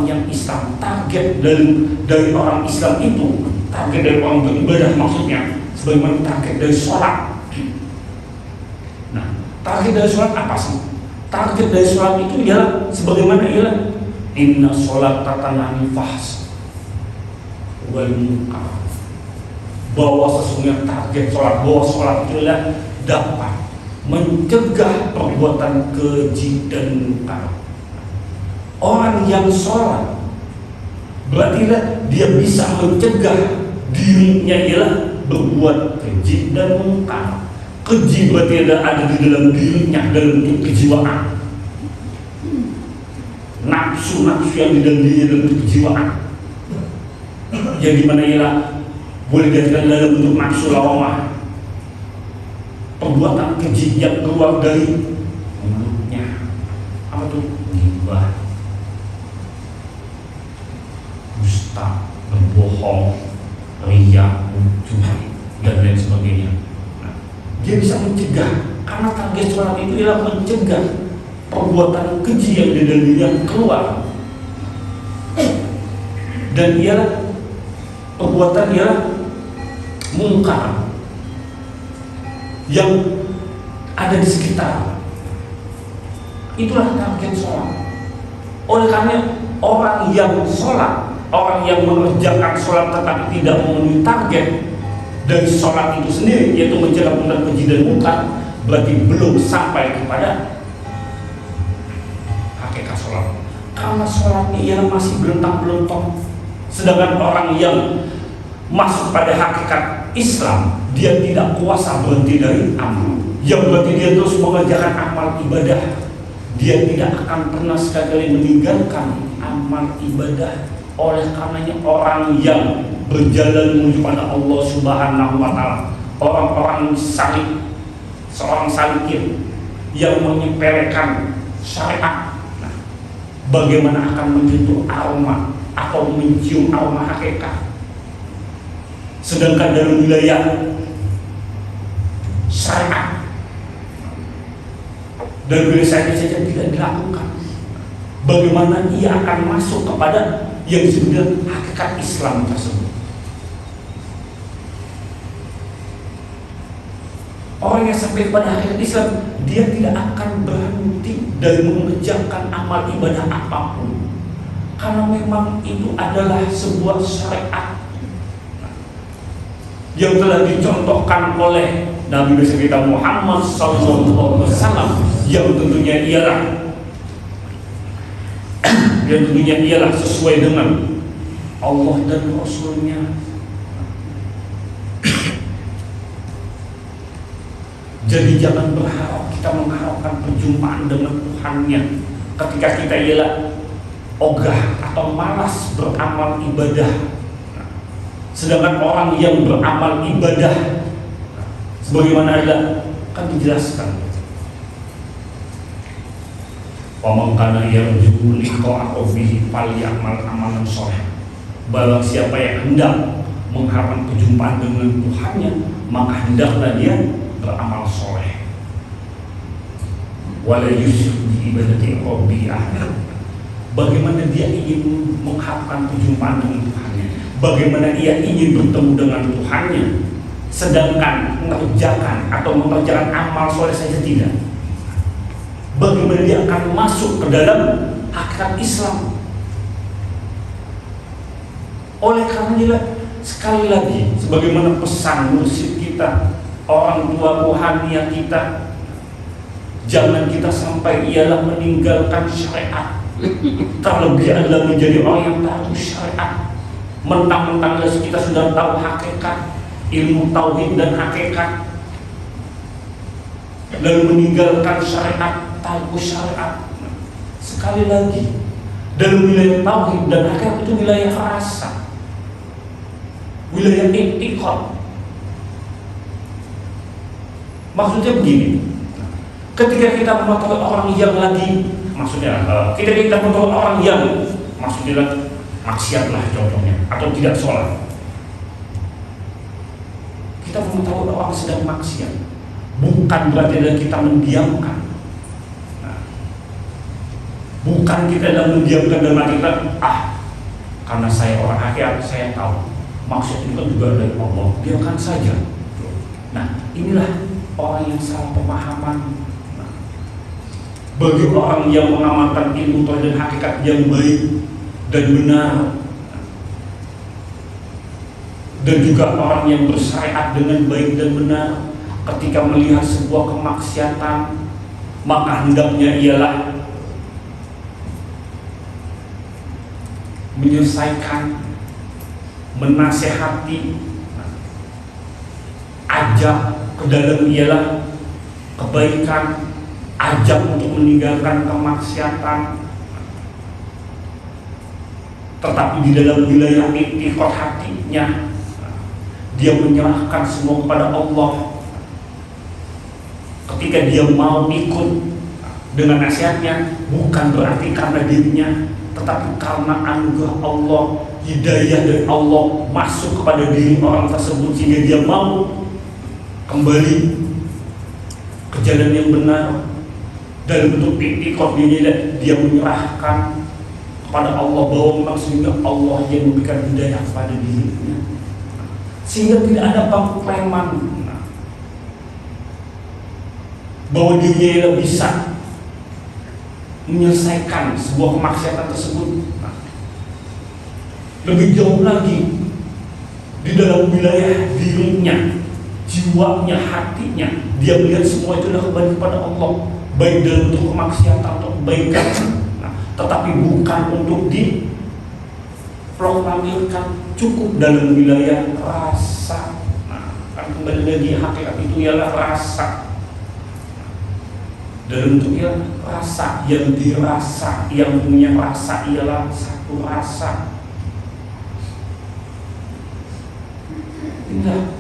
[SPEAKER 1] yang Islam. Target dari orang Islam itu, target dari orang beribadah maksudnya, sebagaimana target dari sholat. Nah, target dari sholat apa sih? Target dari sholat itu ialah sebagaimana ialah inna sholat tanha anil fahsy wal munkar, bahwa sesungguhnya target sholat, bahwa sholat itu adalah dapat mencegah perbuatan keji dan munkar. Orang yang sholat berarti dia bisa mencegah dirinya ialah berbuat keji dan munkar. Keji berarti ada di dalam dirinya dalam bentuk kejiwaan, nafsu-nafsu yang di dalam dirinya dalam bentuk kejiwaan, yang dimana ialah boleh dikatakan dalam bentuk nafsu lawamah, perbuatan keji yang keluar dari mulutnya. Apa tuh? Ghibah, dusta, berbohong, riya, curi, dan lain sebagainya. Nah, dia bisa mencegah, karena target sholat itu ialah mencegah perbuatan keji yang di dalam dirinya keluar, dan ialah perbuatan ialah mungkar yang ada di sekitar. Itulah target sholat. Oleh karena orang yang sholat, orang yang mengerjakan sholat tetapi tidak memenuhi target dari sholat itu sendiri, yaitu mencegah perbuatan keji dan mungkar, berarti belum sampai kepada hakikat sholat. Karena sholatnya ialah masih belentang-belentong. Sedangkan orang yang masuk pada hakikat Islam, dia tidak kuasa berhenti dari amal, yang berarti dia terus mengerjakan amal ibadah. Dia tidak akan pernah sekali meninggalkan amal ibadah. Oleh karenanya orang yang berjalan menuju pada Allah Subhanahu wa Ta'ala, orang-orang salik, seorang salikin yang menyepelekan syariat, nah, bagaimana akan menyentuh aroma atau mencium aroma hakikat. Sedangkan dalam wilayah syariat, dan wilayah syariat saja tidak dilakukan, bagaimana ia akan masuk kepada yang disebut hakikat Islam tersebut. Orang yang sampai kepada hakikat Islam, dia tidak akan berhenti dari mengerjakan amal ibadah apapun, karena memang itu adalah sebuah syariat yang telah dicontohkan oleh Nabi besar kita Muhammad SAW, yang tentunya ialah sesuai dengan Allah dan Rasulnya. Jadi jangan berharap kita mengharapkan perjumpaan dengan Tuhannya ketika kita ialah ogah atau malas beramal ibadah. Sedangkan orang yang beramal ibadah sebagaimana akan dijelaskan, wa man kana yarju liqa'a rabbih falyamal amalan shalih. Barang siapa yang hendak mengharapkan perjumpaan dengan Tuhannya, maka hendaklah dia beramal soleh. Wala yusyrik bi ibadati rabbi ahad. Bagaimana dia ingin mengharapkan perjumpaan dengan Tuhannya, bagaimana ia ingin bertemu dengan Tuhannya, sedangkan mengerjakan amal soleh saja tidak. Bagaimana dia akan masuk ke dalam hakikat Islam? Oleh karenanya, sekali lagi, sebagaimana pesan mursyid kita, orang tua rohani kita, jangan kita sampai ialah meninggalkan syariat, terlebih adalah menjadi orang yang tahu syariat. Mentang-mentang kita sudah tahu hakikat, ilmu tauhid dan hakikat, lalu meninggalkan syariat, tahu syariat. Sekali lagi, dalam wilayah tauhid dan hakikat itu wilayah rasa, wilayah i'tiqad. Maksudnya begini, ketika kita mengetahui orang yang lagi, ketika kita mengetahui orang yang maksudnya maksiat lah contohnya, atau tidak sholat, kita mengetahui orang sedang maksiat, bukan berarti adalah kita mendiamkan. Bukan kita dalam mendiamkan dalam arti kita, karena saya orang hakikat, saya tahu maksud itu kan juga dari Allah, biarkan saja. Nah, inilah orang yang salah pemahaman. Bagi orang yang mengamalkan ilmu tauhid dan hakikat yang baik dan benar, dan juga orang yang bersyariat dengan baik dan benar, ketika melihat sebuah kemaksiatan, maka hendaknya ialah menyelesaikan, menasehati, ajak ke dalam ialah kebaikan, ajak untuk meninggalkan kemaksiatan. Tetapi di dalam wilayah i'tiqad hatinya, dia menyerahkan semua kepada Allah. Ketika dia mau ikut dengan nasihatnya, bukan berarti karena dirinya, tetapi karena anugerah Allah, hidayah dari Allah masuk kepada diri orang tersebut, sehingga dia mau kembali ke jalan yang benar. Dalam bentuk i'tiqad dia menyerahkan kepada Allah, bahwa memang sehingga Allah yang memberikan hidayah kepada dirinya, sehingga tidak ada bangku preman, bahwa dirinya bisa menyelesaikan sebuah kemaksiatan tersebut. Lebih jauh lagi, di dalam wilayah dirinya, jiwanya, hatinya, dia melihat semua itu adalah kembali kepada Allah, baik dalam bentuk kemaksiatan atau kebaikan, tetapi bukan untuk diproklamirkan, cukup dalam wilayah rasa. Kan kembali lagi, hakikat itu ialah rasa. Dalam bentuknya rasa, yang dirasa, yang punya rasa ialah satu rasa. Inilah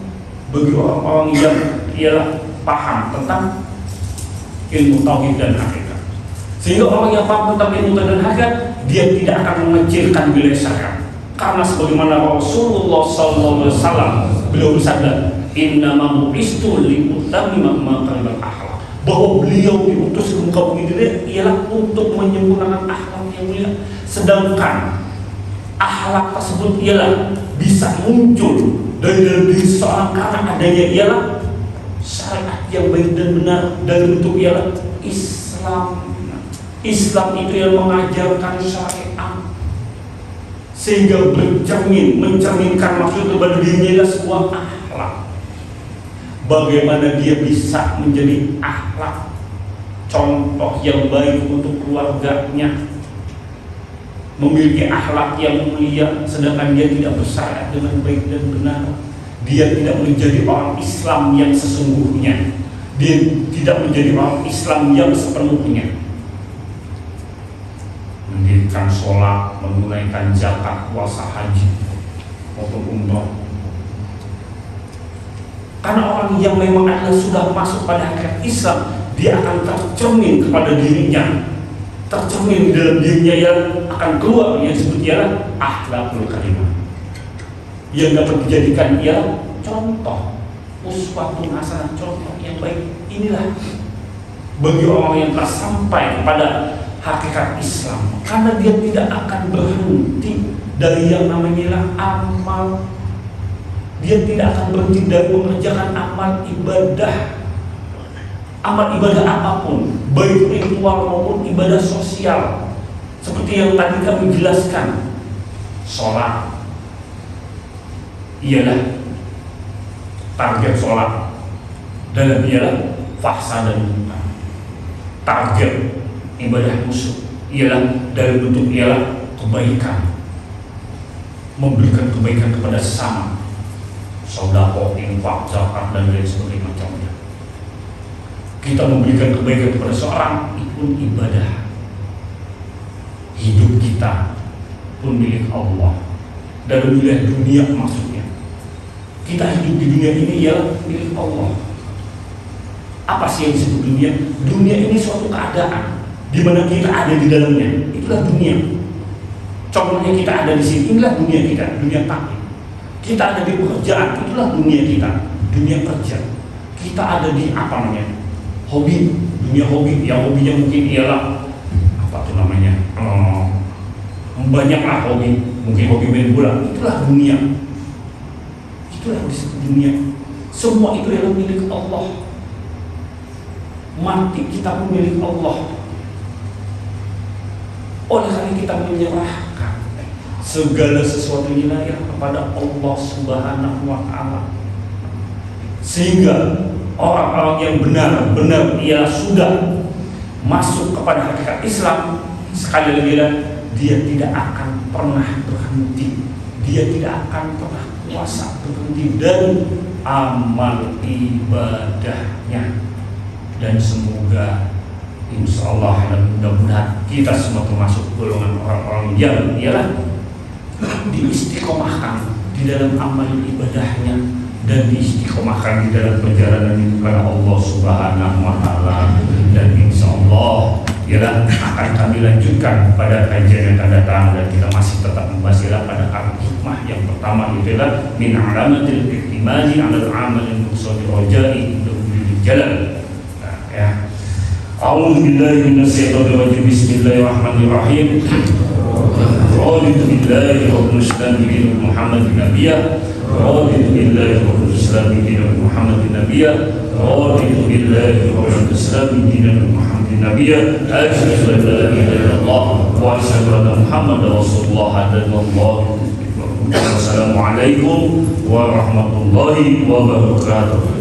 [SPEAKER 1] bagi orang-orang yang ialah paham tentang ilmu tauhid dan hakikat. Sehingga orang yang paham tentang ilmu dan hakikat, dia tidak akan mengecilkan wilayah syariat. Karena sebagaimana Rasulullah SAW beliau bersabda, innama bu'istu liutammima makarimal akhlak, bahwa beliau diutus ke muka bumi ini ialah untuk menyempurnakan akhlak yang mulia. Sedangkan akhlak tersebut ialah bisa muncul dari dalam diri seorang karena adanya ialah syariat yang baik dan benar, dari bentuk ialah Islam. Islam itu yang mengajarkan syariat sehingga mencerminkan maksud kepada dirinya adalah sebuah akhlak. Bagaimana dia bisa menjadi akhlak, contoh yang baik untuk keluarganya, memiliki akhlak yang mulia, sedangkan dia tidak bersyariat dengan baik dan benar. Dia tidak menjadi orang Islam yang sesungguhnya, dia tidak menjadi orang Islam yang sepenuhnya. Mendirikan sholat, menunaikan zakat, puasa, haji maupun umrah. Karena orang yang memang adalah sudah masuk pada hakikat Islam, dia akan tercermin kepada dirinya, tercermin di dalam dirinya yang akan keluar yang disebut ialah akhlakul karimah, yang dapat dijadikan ialah contoh uswatun hasanah, contoh yang baik. Inilah bagi orang yang telah sampai kepada hakikat Islam, karena dia tidak akan berhenti dari yang namanya amal. Dia tidak akan berhenti dari mengerjakan amal ibadah apapun, baik ritual maupun ibadah sosial. Seperti yang tadi kami jelaskan, sholat ialah target sholat, dan ialah fahsya dan munkar. Target ibadah musuh ialah dari bentuk ialah kebaikan, memberikan kebaikan kepada sesama, sedekah, infak, zakat dan lain sebagainya macamnya. Kita memberikan kebaikan kepada seorang itu pun ibadah. Hidup kita pun milik Allah, dari wilayah dunia maksudnya. Kita hidup di dunia ini ialah milik Allah. Apa sih yang disebut dunia? Dunia ini suatu keadaan di mana kita ada di dalamnya, itulah dunia. Contohnya kita ada di sini, inilah dunia kita, dunia takdir. Kita ada di pekerjaan, itulah dunia kita, dunia kerja. Kita ada di apa namanya? Hobi, dunia hobi. Yang hobinya mungkin ialah apa tuh namanya? Banyaklah hobi, mungkin hobi main bola, itulah dunia. Itulah yang disebut dunia. Semua itu adalah milik Allah. Mati kita pun milik Allah. Oleh karena kita menyerahkan segala sesuatu wilayah kepada Allah Subhanahu wa Ta'ala, sehingga orang-orang yang benar-benar ia sudah masuk kepada hakikat Islam, sekali lagi dia tidak akan pernah berhenti, dia tidak akan pernah puasa berhenti dari amal ibadahnya. Dan semoga insyaallah dan mudah-mudahan kita semua termasuk golongan orang-orang yang ialah diistiqomahkan di dalam amal ibadahnya dan diistiqomahkan di dalam perjalanan kepada Allah Subhanahu wa Ta'ala. Dan insyaallah ialah akan kami lanjutkan pada kajian yang akan datang, dan kita masih tetap membahas ialah pada hikmah yang pertama, itu adalah min alamatil ihtimali 'ala al-'amal al-muqsadi rajai bil jalal. Ya. A'udzu billahi minasyaitonir rajim. Bismillahirrahmanirrahim. Raditu billahi rabbil alamin Muhammadin nabiyya. Raditu billahi rabbil alamin Muhammadin nabiyya. Raditu billahi rabbil alamin Muhammadin nabiyya. Asyhadu an la ilaha illallah wa asyhadu anna Muhammadar rasulullah. Wassalamualaikum warahmatullahi wabarakatuh.